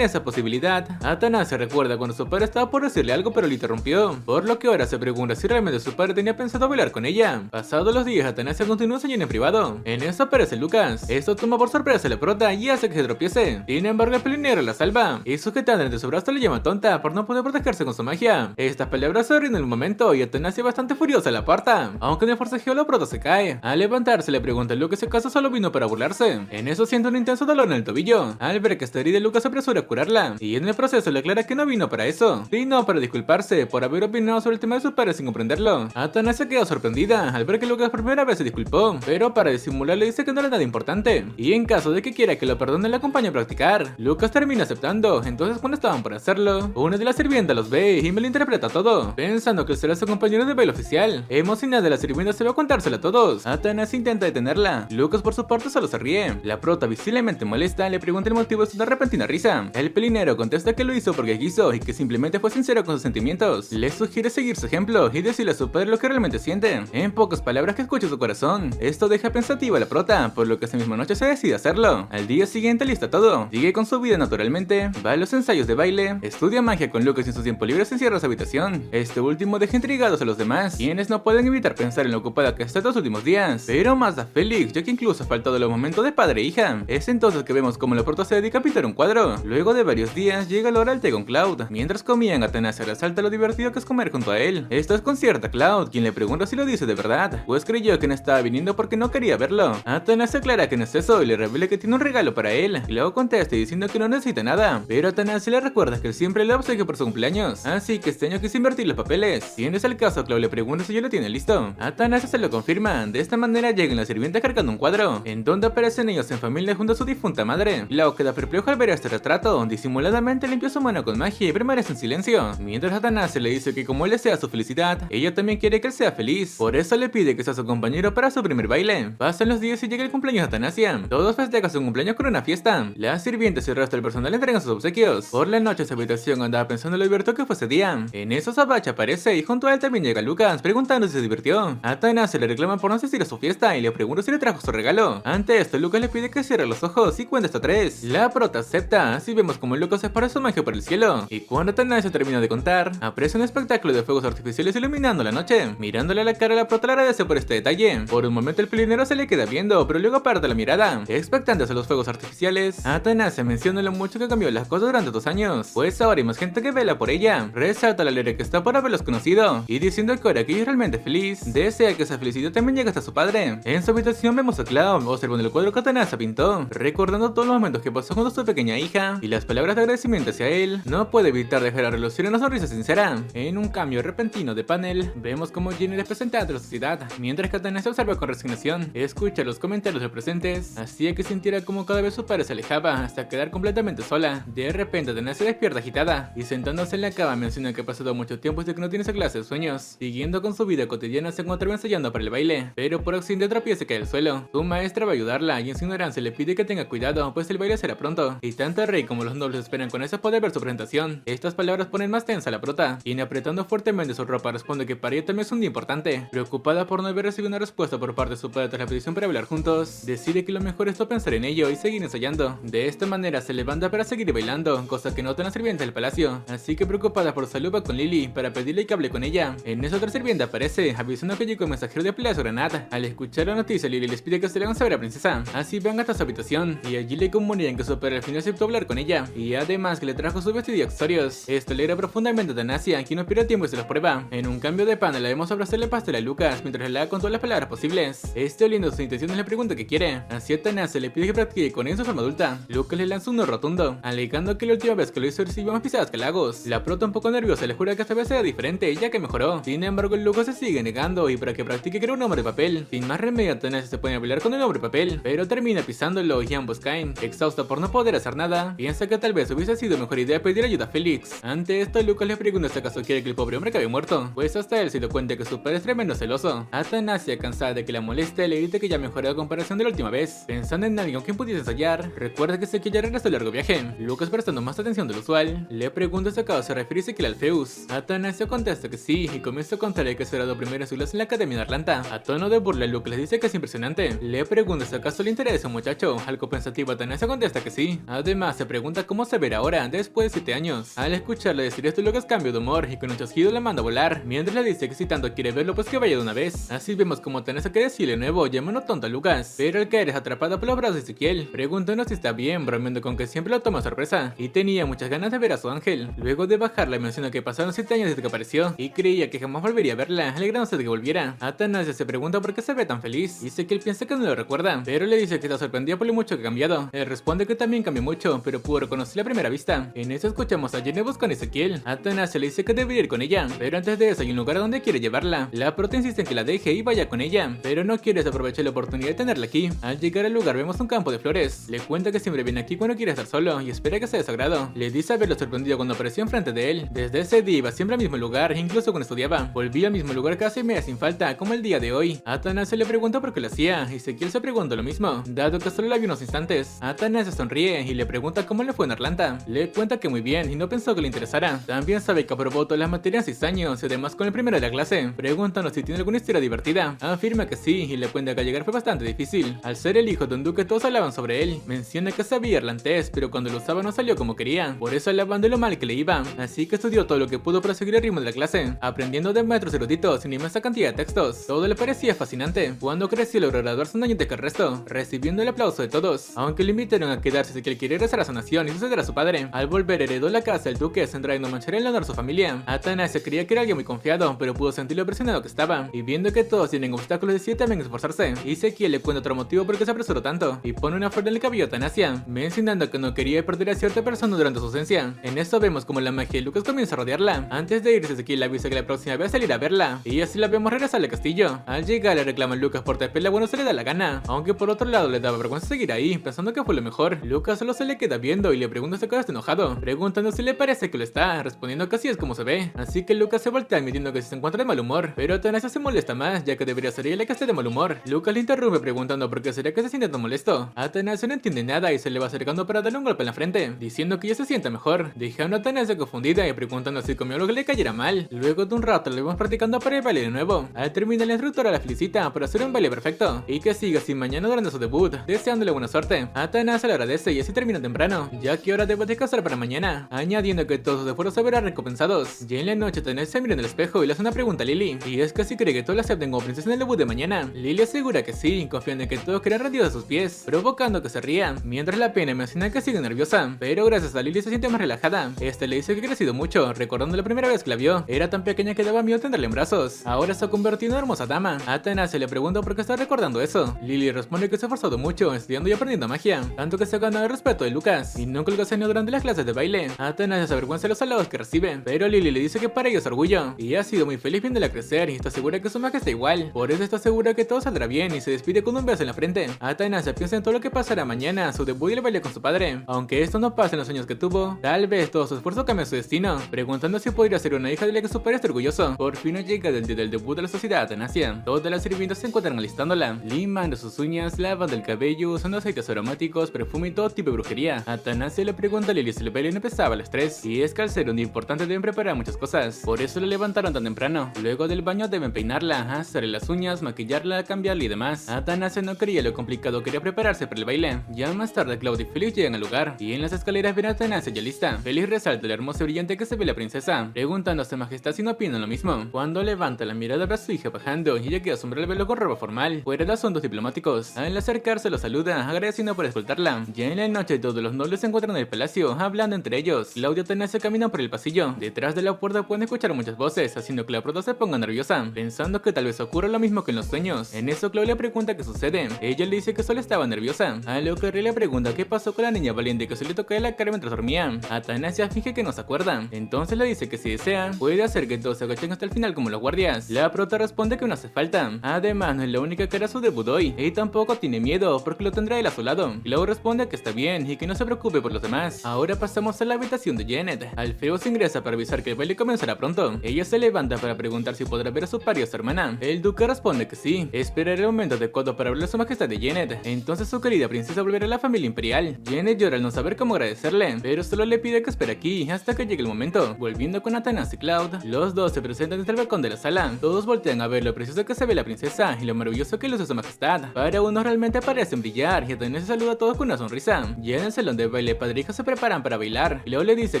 esa posibilidad, Atanase recuerda cuando su padre estaba por decirle algo pero lo interrumpió, por lo que ahora se pregunta si realmente su padre tenía pensado bailar con ella. Pasados los días, Atanase continúa enseñando en privado. En eso aparece Lucas. Esto toma por sorpresa a la prota y hace que se tropiece. Sin embargo, el pelinero la salva y sujetando entre su brazo le llama tonta por no poder protegerse con su magia. Estas palabras se ríen en un momento y Atanase bastante furiosa la aparta. Aunque en el forcejeo la prota se cae. Al levantarse le pregunta a Lucas si acaso solo vino para burlarse. En eso siente un intenso dolor en el tobillo. Al ver que está herida, Lucas se apresura a curarla y en el proceso le aclara que no vino para eso, sino para disculparse por haber opinado sobre el tema de su padre sin comprenderlo. Atanase queda sorprendida al ver que Lucas por primera vez se disculpó, pero para disimular le dice que no era nada importante y en caso de que quiera que lo perdone le acompaña a practicar. Lucas termina aceptando. Entonces cuando estaban por hacerlo, una de las sirvientas los ve y me lo interpreta todo, pensando que será su compañero de baile oficial. Emocionada, la sirvienta se va a contársela a todos. Atanase intenta detenerla. Lucas por su parte solo se ríe. La prota, visiblemente molesta, le pregunta el motivo de su repentina risa. El pelinero contesta que lo hizo porque quiso y que simplemente fue sincero con sus sentimientos. Le sugiere seguir su ejemplo y decirle a su padre lo que realmente siente. En pocas palabras, que escuche su corazón. Esto deja pensativa a la prota, por lo que esa misma noche se decide hacerlo. Al día siguiente lista todo. Sigue con su vida naturalmente, va a los ensayos de baile, estudia magia con Lucas y en su tiempo libre se encierra en su habitación. Este último deja intrigados a los demás, quienes no pueden evitar pensar en lo ocupada que está estos últimos días. Pero más a Félix, ya que incluso ha faltado los momentos de padre e hija. Es entonces que vemos como la prota se dedica a pintar un cuadro. Luego de varios días llega la hora del té con Cloud. Mientras comían, Atanase resalta lo divertido que es comer junto a él. Esto desconcierta a Cloud, quien le pregunta si lo dice de verdad, pues creyó que no estaba viniendo porque no quería verlo. Atanase aclara que no es eso y le revela que tiene un regalo para él. Luego contesta diciendo que no necesita nada, pero Atanase le recuerda que él siempre le obsequia por su cumpleaños, así que este año quiso invertir los papeles. Si no es el caso, Cloud le pregunta si ya lo tiene listo. Atanase se lo confirma. De esta manera llegan la sirvienta cargando un cuadro, en donde aparecen ellos en familia junto a su difunta madre. Cloud queda perplejo al ver este retrato. Disimuladamente limpió su mano con magia y permanece en silencio, mientras Atanase le dice que como él desea su felicidad, ella también quiere que él sea feliz. Por eso le pide que sea su compañero para su primer baile. Pasan los días y llega el cumpleaños de Atanasia. Todos festejan su cumpleaños con una fiesta. Las sirvientas y el resto del personal entregan sus obsequios. Por la noche en su habitación andaba pensando en lo divertido que fue ese día. En eso Sabache aparece y junto a él también llega Lucas, preguntando si se divirtió. Atanase le reclama por no asistir a su fiesta y le pregunta si le trajo su regalo. Ante esto, Lucas le pide que cierre los ojos y cuente hasta 3. La prota acepta, así vemos como Lucas separa su magia por el cielo. Y cuando Atanase termina de contar, aparece un espectáculo de fuegos artificiales iluminando la noche. Mirándole a la cara, la prota le agradece por este detalle. Por un momento el pelinero se le queda viendo, pero luego aparta la mirada, expectantes a los fuegos artificiales. Atanase menciona lo mucho que cambió las cosas durante 2 años, pues ahora hay más gente que vela por ella. Resalta la alegría que está por haberlos conocido y diciendo que ahora que ella es realmente feliz, desea que esa felicidad también llegue hasta su padre. En su habitación vemos a Cloud observando el cuadro que Atanase pintó, recordando todos los momentos que pasó junto a su pequeña hija y las palabras de agradecimiento hacia él. No puede evitar dejar a relucir una sonrisa sincera. En un cambio repentino de panel, vemos como Jenny es presentada ante la sociedad, mientras que Atanase observa con resignación, escucha los comentarios de presentes, hacía que sintiera como cada vez su padre se alejaba hasta quedar completamente sola. De repente Atanase despierta agitada y sentándose en la cama menciona que ha pasado mucho tiempo desde que no tiene esa clase de sueños. Siguiendo con su vida cotidiana, se encontraba ensayando para el baile, pero por accidente tropieza y cae al suelo. Su maestra va a ayudarla y en su ignorancia le pide que tenga cuidado, pues el baile será pronto, y tanto el rey como los nobles esperan con esa poder ver su presentación. Estas palabras ponen más tensa a la prota, quien apretando fuertemente su ropa responde que para ella también es un día importante. Preocupada por no haber recibido una respuesta por parte de su padre tras la petición para bailar juntos, decide que lo mejor es no pensar en ello y seguir ensayando. De esta manera se levanta para seguir bailando, cosa que nota la sirvienta del palacio, así que preocupada por su salud va con Lily para pedirle que hable con ella. En eso otra sirvienta aparece, avisando que llegó el mensajero de Palacio Granat. Al escuchar la noticia, Lily les pide que se le hagan saber a la princesa, así van hasta su habitación y allí le comunican que su padre al final aceptó hablar con ella y además que le trajo su vestido y accesorios. Esto alegra profundamente a Atanasia, quien no pierde tiempo y se los prueba. En un cambio de panel la vemos abrazarle el pastel a Lucas mientras le da con todas las palabras posibles. Este, oliendo sus intenciones, le pregunta qué quiere. Así Atanasia le pide que practique con él en su forma adulta. Lucas le lanza un no rotundo, alegando que la última vez que lo hizo recibió más pisadas que halagos. La prota, un poco nerviosa, le jura que esta vez será diferente ya que mejoró. Sin embargo, Lucas se sigue negando y para que practique crea un hombre de papel. Sin más remedio, Atanasia se pone a bailar con el hombre de papel, pero termina pisándolo y ambos caen. Exhausta por no poder hacer nada, piensa que tal vez hubiese sido mejor idea pedir ayuda a Félix. Ante esto, Lucas le pregunta si acaso quiere que el pobre hombre acabe muerto, pues hasta él se dio cuenta que su padre es tremendo celoso. Atanasia, cansada de que la moleste, le grita que ya mejoró a comparación de la última vez. Pensando en alguien con quien pudiese ensayar, recuerda que se quiere regresar al largo viaje. Lucas, prestando más atención de lo usual, le pregunta si acaso se refiere a Ezequiel Alpheus. Atanasia Atanasio contesta que sí y comienza a contarle que será lo primero en su clase en la Academia de Atlanta. A tono de burla, Luke les dice que es impresionante. Le pregunta si acaso le interesa un muchacho. Algo pensativo, Atanasio contesta que sí. Además, se pregunta cómo se verá ahora, después de 7 años. Al escucharle decir esto, Lucas cambia de humor y con un chasquido le manda a volar. Mientras le dice que si tanto quiere verlo, pues que vaya de una vez. Así vemos como Atanasio quiere decirle de nuevo, llamando tonto a Lucas. Pero al caer es atrapada por los brazos de Ezequiel, preguntando si está bien, bromeando con que siempre lo toma a sorpresa. Y tenía muchas ganas de ver a su ángel. Luego de bajarla, menciona que pasaron 7 años desde que apareció y creía que jamás volvería a verla, alegrándose de que volviera. Atanasio se pregunta por qué se ve tan feliz. Dice que él piensa que no lo recuerda, pero le dice que está sorprendido por lo mucho que ha cambiado. Él responde que también cambió mucho, pero pudo reconocerla a primera vista. En eso escuchamos a Jenny buscando a Ezequiel. Atanasio le dice que debería ir con ella, pero antes de eso hay un lugar a donde quiere llevarla. La prota insiste en que la deje y vaya con ella, pero no quiere aprovechar la oportunidad de tenerla aquí. Al llegar al lugar vemos un campo de flores. Le cuenta que siempre viene aquí cuando quiere estar solo y espera que sea de su agrado. Le dice haberlo sorprendido cuando apareció enfrente de él. Desde ese día iba siempre al mismo lugar, incluso cuando estudiaba. Volvía al mismo lugar casi media sin falta, como el día de hoy. Atanasio le pregunta por qué lo hacía, y Ezequiel se pregunta lo mismo, dado que solo la vio unos instantes. Atanasio sonríe y le pregunta cómo le fue en Atlanta. Le cuenta que muy bien y no pensó que le interesara. También sabe que aprobó todas las materias en 6 años y además con el primero de la clase. Preguntando si tiene alguna historia divertida. Afirma que sí y le cuenta que al llegar fue bastante difícil. Al ser el hijo de un duque todos hablaban sobre él. Menciona que sabía irlandés, pero cuando lo usaba no salió como quería. Por eso hablaban de lo mal que le iba. Así que estudió todo lo que pudo para seguir el ritmo de la clase, aprendiendo de maestros eruditos sin inmensa cantidad de textos. Todo le parecía fascinante. Cuando creció logró graduarse un año antes que el resto, recibiendo el aplauso de todos. Aunque le invitaron a quedarse si quiere regresar a su nación y suceder a su padre. Al volver heredó la casa del duque, centrado en no manchar el honor de su familia. Atanasio creía que era alguien muy confiado, pero pudo sentir lo presionado que estaba. Y viendo que todos tienen obstáculos, decide también esforzarse. Y Ezequiel le cuenta otro motivo por qué se apresuró tanto, y pone una flor en el cabello a Atanasio, mencionando que no quería perder a cierta persona durante su ausencia. En esto vemos como la magia de Lucas comienza a rodearla. Antes de irse, Ezequiel le avisa que la próxima vez salir a verla, y así la vemos regresar al castillo. Al llegar le reclama a Lucas por tapela bueno se le da la gana, aunque por otro lado le daba vergüenza seguir ahí, pensando que fue lo mejor. Lucas solo se le queda viendo y le pregunta si acaso está enojado, preguntando si le parece que lo está, respondiendo que así es como se ve. Así que Lucas se voltea admitiendo que se encuentra de mal humor, pero Atanasio se molesta más, ya que debería ser ella la que esté de mal humor. Lucas le interrumpe preguntando por qué sería que se siente tan molesto. Atanasio no entiende nada y se le va acercando para darle un golpe en la frente, diciendo que ya se siente mejor, dejando a Atanasio confundida y preguntando si comió algo que le cayera mal. Luego de un rato lo vemos practicando para el baile de nuevo. Al terminar, la instructora la felicita por hacer un baile perfecto y que siga así mañana durante su debut, deseándole buena suerte. Atanasio le agradece y así termina temprano, ya que ahora debe descansar para mañana, añadiendo que todos sus esfuerzos se verán recompensados. Ya en la noche Atanasio se mira en el espejo y le hace una pregunta a Lily, y es que si cree que todos la acepten como princesa en el debut de mañana. Lily asegura que sí, confiando en que todos quedan rendidos a sus pies, provocando que se ría, mientras la pena menciona que sigue nerviosa, pero gracias a Lily se siente más relajada. Este le dice que ha crecido mucho, recordando la primera vez que la vio, era tan pequeña que daba miedo tenerla en brazos, ahora se ha convertido en una hermosa dama. Atanasio le pregunta por qué está recordando eso. Lily responde que se ha esforzado mucho estudiando y aprendiendo magia, tanto que se ha ganado el respeto de Lucas y nunca lo enseñó durante las clases de baile. Atanasio se avergüenza de los halagos que recibe, pero Lily le dice que para ello es orgullo y ha sido muy feliz viéndola crecer y está segura que su magia está igual, por eso está segura que todo saldrá bien y se despide con un beso en la frente. Atanasio piensa en todo lo que pasará mañana, su debut y el baile con su padre, aunque esto no pasa en los años que tuvo, tal vez todo su esfuerzo cambie su destino, preguntando si podría ser una hija de la que su padre está orgulloso. Por fin llega el día del debut de la sociedad Atanasio. Todas las sirvientas se encuentran alistándola, limando sus uñas, lavando el cabello, usando aceites aromáticos, perfume y todo tipo de brujería. Atanasio le pregunta a Lily si el baile no empezaba a las 3, y es que al ser un día importante deben preparar muchas cosas, por eso la levantaron tan temprano. Luego del baño deben peinarla, hacerle las uñas, maquillarla, cambiarla y demás. Atanasio no creía lo complicado que era prepararse para el baile. Ya más tarde Claudia y Felix llegan al lugar, y en las escaleras ven a Atanasio ya lista. Felix resalta la hermosa y brillante que se ve la princesa, preguntando a su majestad si no opinan lo mismo. Cuando levanta la mirada ve a su hija bajando y ella queda asombrada al verlo con ropa formal, fuera de asuntos diplomáticos. Al acercarse lo saluda, agradeciendo por escoltarla. Ya en la noche todos los nobles se encuentran en el palacio, hablando entre ellos. Claudia y Atanasio caminan por el pasillo. Detrás de la puerta pueden escuchar muchas voces, haciendo que la prota se ponga nerviosa, pensando que tal vez ocurra lo mismo que en los sueños. En eso Claudia le pregunta qué sucede. Ella le dice que solo estaba nerviosa, a lo que Rey le pregunta qué pasó con la niña valiente que se le tocaba la cara mientras dormía. Atanasio finge que no se acuerda, entonces le dice que si desea, puede hacer que todos se agachen hasta el final como los guardias. La prota responde que no hace falta, además no es la única que hará su debut hoy, y tampoco tiene miedo porque lo tendrá él a su lado. Clau responde que está bien y que no se preocupe por los demás. Ahora pasamos a la habitación de Janet. Alfeo se ingresa para avisar que el baile comenzará pronto. Ella se levanta para preguntar si podrá ver a su padre y a su hermana. El duque responde que sí, esperará el momento adecuado para hablar a su majestad de Janet. Entonces su querida princesa volverá a la familia imperial. Janet llora al no saber cómo agradecerle, pero solo le pide que espere aquí hasta que llegue el momento. Volviendo con Atanasio y Cloud. Los dos se presentan desde el balcón de la sala. Todos voltean a ver lo precioso que se ve la princesa y lo maravilloso que luce su majestad. Para unos realmente parecen brillar y Atanasio saluda a todos con una sonrisa. Ya en el salón de baile, padre e hija se preparan para bailar. Cloud le dice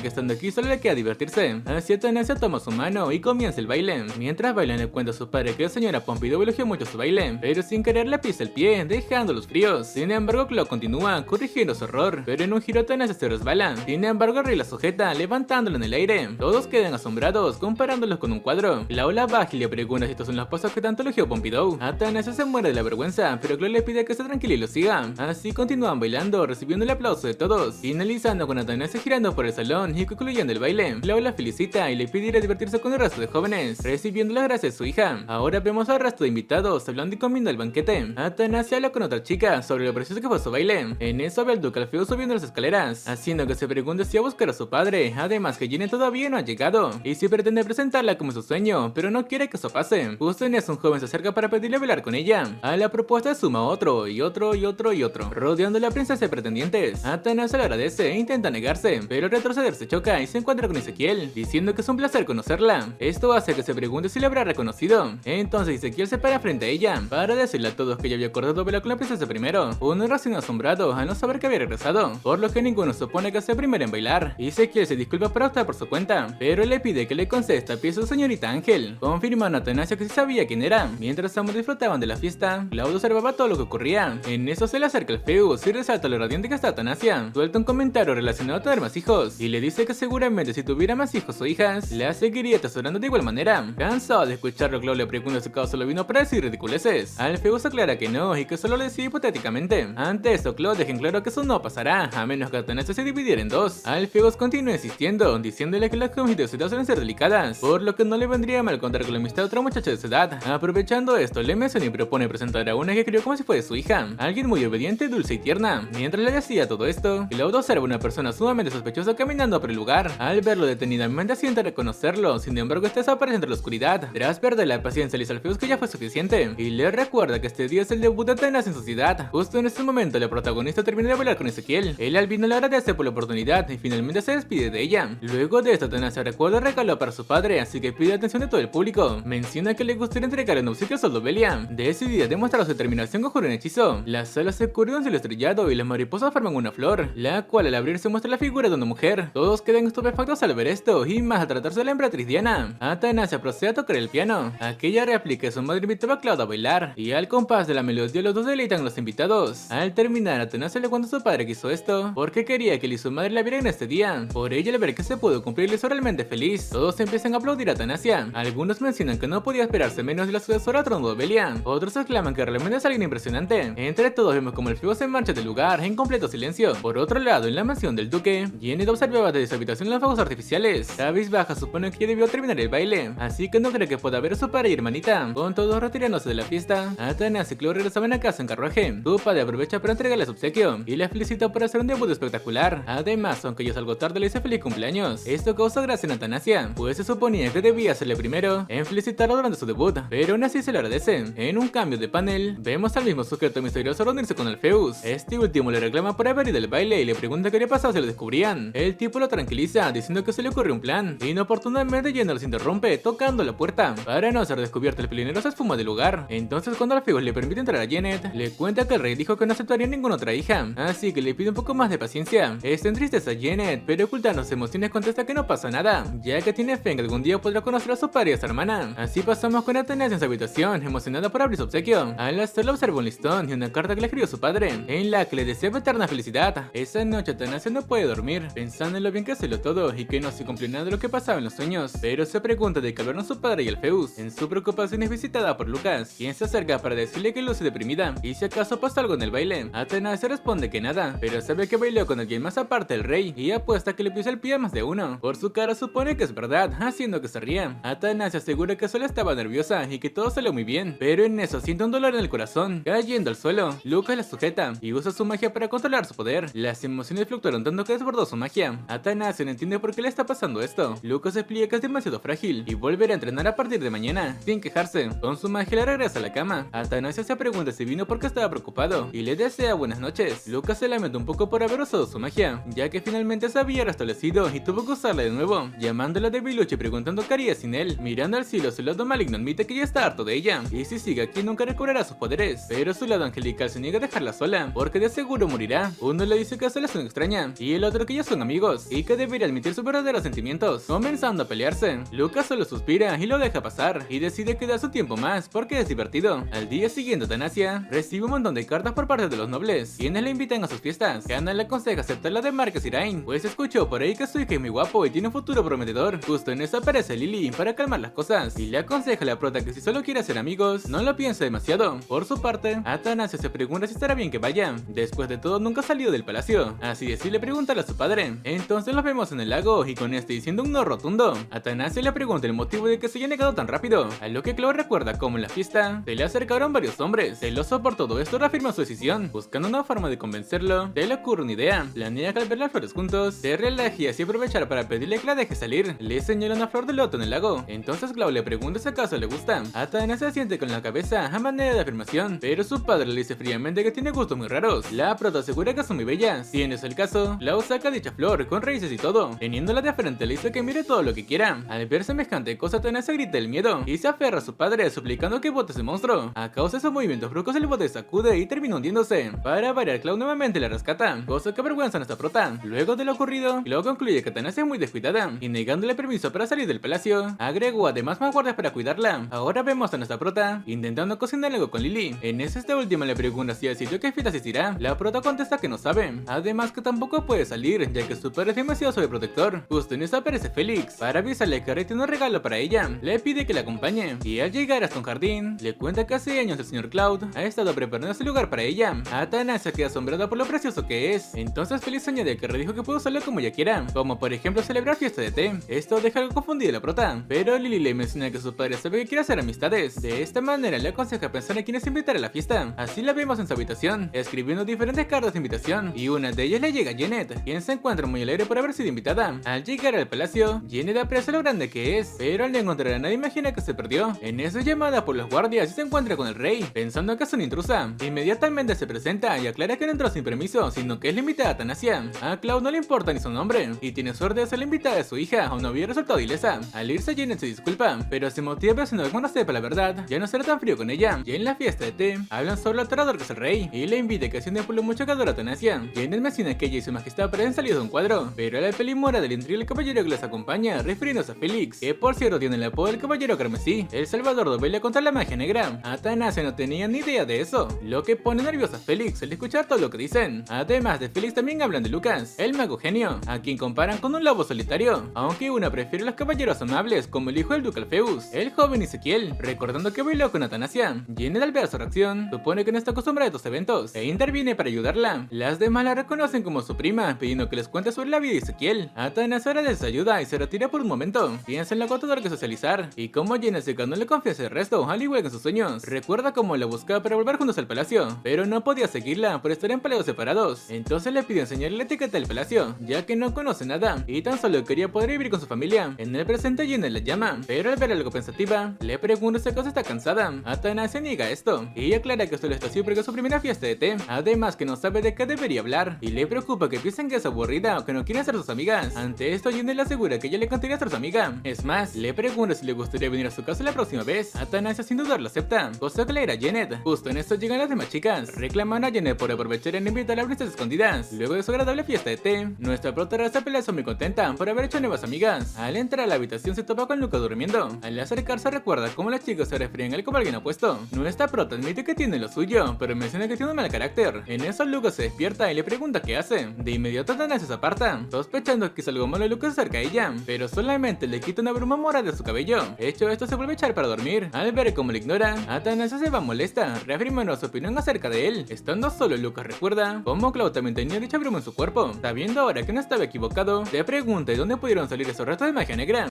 que estando aquí solo le queda divertirse. Así Atanasio toma su mano y comienza el baile. Mientras bailan le cuenta a su padre que la señora Pompidou elogió mucho su baile, pero sin querer le pisa el pie, dejándolos fríos. Sin embargo, Cloud continúa, corrigiendo su error, pero en un giro Atanasio se resbala. Sin embargo, Rey la sujeta, levantándolo en el aire. Todos quedan asombrados, comparándolos con un cuadro. Cloud la baja y le pregunta si estos son los pasos que tanto elogió Pompidou. Atanasio se muere de la vergüenza, pero Cloud le pide que se tranquile y lo siga. Así continúan bailando, recibiendo el aplauso de todos, finalizando con Atanasio girando por el salón y concluyendo el baile. Cloud la felicita y le pide ir a divertirse con el resto de jóvenes, recibiendo las gracias de su hija. Ahora vemos al resto de invitados hablando y comiendo el banquete. Atanasio habla con otra chica sobre lo precioso que fue su baile. En eso ve al duque Alfeo subiendo las escaleras, haciendo que se pregunte si va a buscar a su padre. Además que Janet todavía no ha llegado y si pretende presentarla como su sueño, pero no quiere que eso pase. Justo en eso un joven se acerca para pedirle bailar con ella. A la propuesta suma otro y otro y otro y otro, rodeando a la princesa de pretendientes. Atanasio le agradece e intenta negarse, pero al retroceder se choca y se encuentra con Ezequiel, diciendo que es un placer conocerla. Esto hace que se pregunte si le habrá reconocido. Entonces Ezequiel se para frente a ella para decirle a todos que ya había acordado bailar con la princesa primero. Uno recién asombrado al no saber que había regresado, por lo que ninguno supone que sea primero en bailar. Ezequiel se disculpa para optar por su cuenta, pero le pide que le conceda esta pieza a su señorita Ángel, confirmando a Atanasio que sí sabía quién era. Mientras ambos disfrutaban de la fiesta, Cloud observaba todo lo que ocurría. En eso se le acerca el Feus y resalta lo radiante que está Atanasio. Suelta un comentario relacionado a tener más hijos y le dice que seguramente si tuviera más hijos o hijas, la seguiría atesorando de igual manera. Cansado de escucharlo, Cloud le pregunta si Cloud solo vino para decir ridiculeces. Alfeus aclara que no y que solo lo decía hipotéticamente. Ante eso, Cloud deja en claro que eso no pasará, a menos que Atanasio se dividiera en dos. Alfeus continúa insistiendo, diciéndole que las cosas de su edad suelen ser delicadas, por lo que no le vendría mal contar con la amistad de otra muchacha de su edad. Aprovechando esto, le menciona y propone presentar a una que crió como si fuera su hija, alguien muy obediente, dulce y tierna. Mientras le decía todo esto, Cloud observa una persona sumamente sospechosa caminando por el lugar. Al verlo detenidamente siente reconocerlo, sin embargo este desaparece entre la oscuridad. Tras perder la paciencia, le dice a Alfeus que ya fue suficiente y le recuerda que este día es el debut de Atanasio en sociedad. Justo en este momento la protagonista termina de bailar con Ezequiel. El albino le agradece por la oportunidad y finalmente se despide de ella. Luego de esto, Atanasio recuerda el regalo para su padre, así que pide atención de todo el público. Menciona que le gustaría entregar un obsequio a Soldobelia. Decidida a demostrar su determinación, conjura un hechizo. La sala se cubre de un cielo estrellado y las mariposas forman una flor, la cual al abrirse muestra la figura de una mujer. Todos quedan estupefactos al ver esto, y más al tratarse de la emperatriz Diana. Atanasio procede a tocar el piano. Aquella réplica que su madre invitaba a Cloud a bailar, y al compás de la melodía los dos deleitan a los invitados. Al terminar, Atanasio le cuenta a su padre que hizo esto porque quería que él y su madre la vieran este día. Por ello, al ver que se pudo cumplir, le hizo realmente feliz. Todos empiezan a aplaudir a Atanasio. Algunos mencionan que no podía esperarse menos de la sucesora Trondobelia. Otros exclaman que realmente es alguien impresionante. Entre todos vemos como el Febo se marcha del lugar en completo silencio. Por otro lado, en la mansión del duque, Janet observaba desde su habitación los fuegos artificiales. Cabizbaja supone que ya debió terminar el baile, así que no cree que pueda ver a su padre y hermanita. Con todos retirándose de la fiesta, Atanasio y Cloud regresaban a casa en carruaje. Su padre aprovecha para entregarles obsequio y la felicita por hacer un debut espectacular. Además, aunque ellos algo tarde le dice feliz cumpleaños. Esto causa gracia en Atanasio, pues se suponía que debía serle primero en felicitarlo durante su debut, pero aún así se le agradece. En un cambio de panel, vemos al mismo sujeto misterioso reunirse con Alfeus. Este último le reclama por haber ido del baile y le pregunta qué habría pasado si lo descubrían. El tipo lo tranquiliza, diciendo que se le ocurrió un plan. Inoportunamente, Janet los interrumpe, tocando la puerta. Para no ser descubierto, el pelinero se esfuma del lugar. Entonces, cuando Alfeus le permite entrar a Janet, le cuenta que el rey dijo que no aceptaría ninguna otra hija, así que le pide un poco más de paciencia. Está entristece a Janet, pero ocultando sus emociones contesta que no pasa nada, ya que tiene fe en que algún día podrá conocer a su padre y a su hermana. Así pasamos con Atanasio en su habitación, emocionada por abrir su obsequio. Al hacerlo observa un listón y una carta que le escribió su padre, en la que le desea eterna felicidad. Esa noche Atanasio no puede dormir, pensando en lo bien que hace lo todo y que no se cumplió nada de lo que pasaba en los sueños, pero se pregunta de qué hablaron su padre y Alfeus. En su preocupación es visitada por Lucas, quien se acerca para decirle que luce deprimida y si acaso pasa algo en el baile. Atanasio responde que nada, pero sabe que bailó con alguien más aparte del rey y apuesta que le pisa el pie a más de uno. Por su cara supone que es verdad, haciendo que se ría. Atanasio asegura que solo estaba nerviosa y que todo salió muy bien, pero en eso siente un dolor en el corazón, cayendo al suelo. Lucas la sujeta y usa su magia para controlar su poder. Las emociones fluctuaron tanto que desbordó su magia. Atanasio no entiende por qué le está pasando esto. Lucas explica que es demasiado frágil y volverá a entrenar a partir de mañana, sin quejarse. Con su magia le regresa a la cama. Atanasio se pregunta si vino porque estaba preocupado y le desea buenas noches. Lucas se lamenta un poco por haber usado su magia, ya que finalmente se había restablecido y tuvo que usarla de nuevo, ya llamándola debilucha y preguntando qué haría sin él. Mirando al cielo, su lado maligno admite que ya está harto de ella, y si sigue aquí nunca recobrará sus poderes, pero su lado angelical se niega a dejarla sola, porque de seguro morirá. Uno le dice que solo es una extraña, y el otro que ya son amigos, y que debería admitir sus verdaderos sentimientos, comenzando a pelearse. Lucas solo suspira y lo deja pasar, y decide quedar su tiempo más, porque es divertido. Al día siguiente, Thanasia recibe un montón de cartas por parte de los nobles, quienes le invitan a sus fiestas. Hannah le aconseja aceptar la de Marcus y Rain, pues escuchó por ahí que su hija es muy guapo y tiene un futuro prometedor. Justo en eso aparece Lily para calmar las cosas, y le aconseja a la prota que si solo quiere ser amigos, no lo piense demasiado. Por su parte, Thanasia se pregunta si estará bien que vaya. Después de todo, nunca salió del palacio, así es, le pregunta a su padre. Entonces los vemos en el lago, y con este diciendo un no rotundo. Thanasia le pregunta el motivo de que se haya negado tan rápido, a lo que Cloud recuerda cómo en la fiesta se le acercaron varios hombres. Celoso por todo esto, reafirma su decisión, buscando una forma de convencerlo. Se le ocurre una idea, planea que al ver las flores juntos, se relaje y así aprovechar para pedirle que la deje salir. Le señala una flor de loto en el lago, entonces Cloud le pregunta si acaso le gusta. Thanasia siente con la cabeza a manera de afirmación, pero su padre le dice fríamente que tiene gustos muy raros. La prota asegura que son muy bellas. Si en eso el caso, Cloud saca dicha flor con raíces y todo. Teniéndola de frente le dice que mire todo lo que quiera. Al ver semejante cosa, Thanasia grita el miedo y se aferra a su padre suplicando que bote ese monstruo. A causa de sus movimientos bruscos el bote sacude y termina hundiéndose. Para variar, Cloud nuevamente la rescata, cosa que avergüenza a nuestra prota. Luego de lo ocurrido, Cloud concluye que Thanasia es muy descuidada y negándole permiso para salir del palacio, agregó además más guardias para cuidarla. Ahora vemos a nuestra prota intentando cocinar algo con Lily. En esta última le pregunta si al sitio que fiesta asistirá. La prota contesta que no sabe, además que tampoco puede salir ya que su padre es demasiado sobreprotector. Justo en eso aparece Felix para avisarle que Rey tiene un regalo para ella. Le pide que la acompañe y al llegar hasta un jardín le cuenta que hace años el señor Cloud ha estado preparando ese lugar para ella. Thanasia queda asombrada por lo precioso que es. Entonces Felix añade que Rey dijo que puede usarlo como ella quiera, como por ejemplo celebrar fiesta de té. Esto deja algo confundido a la prota, pero Lily le menciona que su padre sabe que quiere hacer amistades. De esta manera le aconseja pensar en quiénes invitar a la fiesta. Así la vemos en su habitación, escribiendo diferentes cartas de invitación, y una de ellas le llega a Janet, quien se encuentra muy alegre por haber sido invitada. Al llegar al palacio, Janet aprecia lo grande que es, pero al no encontrar a nadie imagina que se perdió. En eso es llamada por los guardias y se encuentra con el rey, pensando que es una intrusa. Inmediatamente se presenta y aclara que no entró sin permiso, sino que es la invitada a Thanasia. A Cloud no le importa ni su nombre, y tiene suerte de ser la invitada de su hija, aún no había resultado ilesa. Al irse, Janet se disculpa, pero se motiva si no cuando sepa la verdad, ya no será tan frío con ella. Y en la fiesta de té, hablan sobre lo aterrador que es el rey, y le invita a que se une por lo mucho que adora a Thanasia. Janet menciona que ella y su majestad parecen salidos de un cuadro, pero la peli muera del intrigue el caballero que les acompaña, refiriéndose a Felix, que por cierto tiene el apodo del caballero carmesí, el salvador de Bella contra la magia negra. Thanasia no tenía ni idea de eso, lo que pone nerviosa a Felix al escuchar todo lo que dicen. Además de Felix también hablan de Lucas, el mago genio, a quien comparan con un lobo solitario, aunque una prefiere los caballeros amables como el hijo del duque Alpheus, el joven Ezequiel, recordando que bailó con Thanasia. Janet al ver su reacción, supone que no está acostumbrada a estos eventos, e interviene para ayudarla. Las demás la reconocen como su prima, pidiendo que les cuente sobre la vida de Ezequiel. Thanasia les ayuda y se retira por un momento. Piensa en lo agotador que socializar, y como Janet se no le confiesa el resto, al igual que en sus sueños. Recuerda cómo la buscaba para volver juntos al palacio, pero no podía seguirla por estar en palacios separados. Entonces le pidió enseñarle la etiqueta del palacio, ya que no conoce nada, y tan solo quería poder vivir con su familia. En el presente Janet la llama, pero al ver algo pensativa, le pregunta si acaso está cansada. Thanasia niega esto, y aclara que solo está así porque es su primera fiesta de té, además que no sabe de qué debería hablar, y le preocupa que piensen que es aburrida o que no quieren ser sus amigas. Ante esto Janet le asegura que ella le encantaría ser su amiga. Es más, le pregunta si le gustaría venir a su casa la próxima vez. Thanasia sin dudar lo acepta, cosa que le dirá Janet. Justo en esto llegan las demás chicas, reclaman a Janet por aprovechar en invitar a brisas escondidas. Luego de su agradable fiesta de té, nuestra protagonista pelea muy contenta por haber hecho nuevas amigas. Al entrar a la habitación se topa con Lucas durmiendo. Al acercarse recuerda cómo las chicas se refieren a él como alguien opuesto. Nuestra prota admite que tiene lo suyo, pero menciona que tiene un mal carácter. En eso Lucas se despierta y le pregunta qué hace. De inmediato Thanasia se aparta, sospechando que es algo malo. Lucas se acerca a ella, pero solamente le quita una bruma morada de su cabello. Hecho esto, se vuelve a echar para dormir. Al ver cómo le ignora, Thanasia se va molesta, reafirmando su opinión acerca de él. Estando solo, Lucas recuerda cómo Cloud también tenía dicha bruma en su cuerpo. Sabiendo ahora que no estaba equivocado, le pregunta de dónde pudieron salir esos restos de magia negra.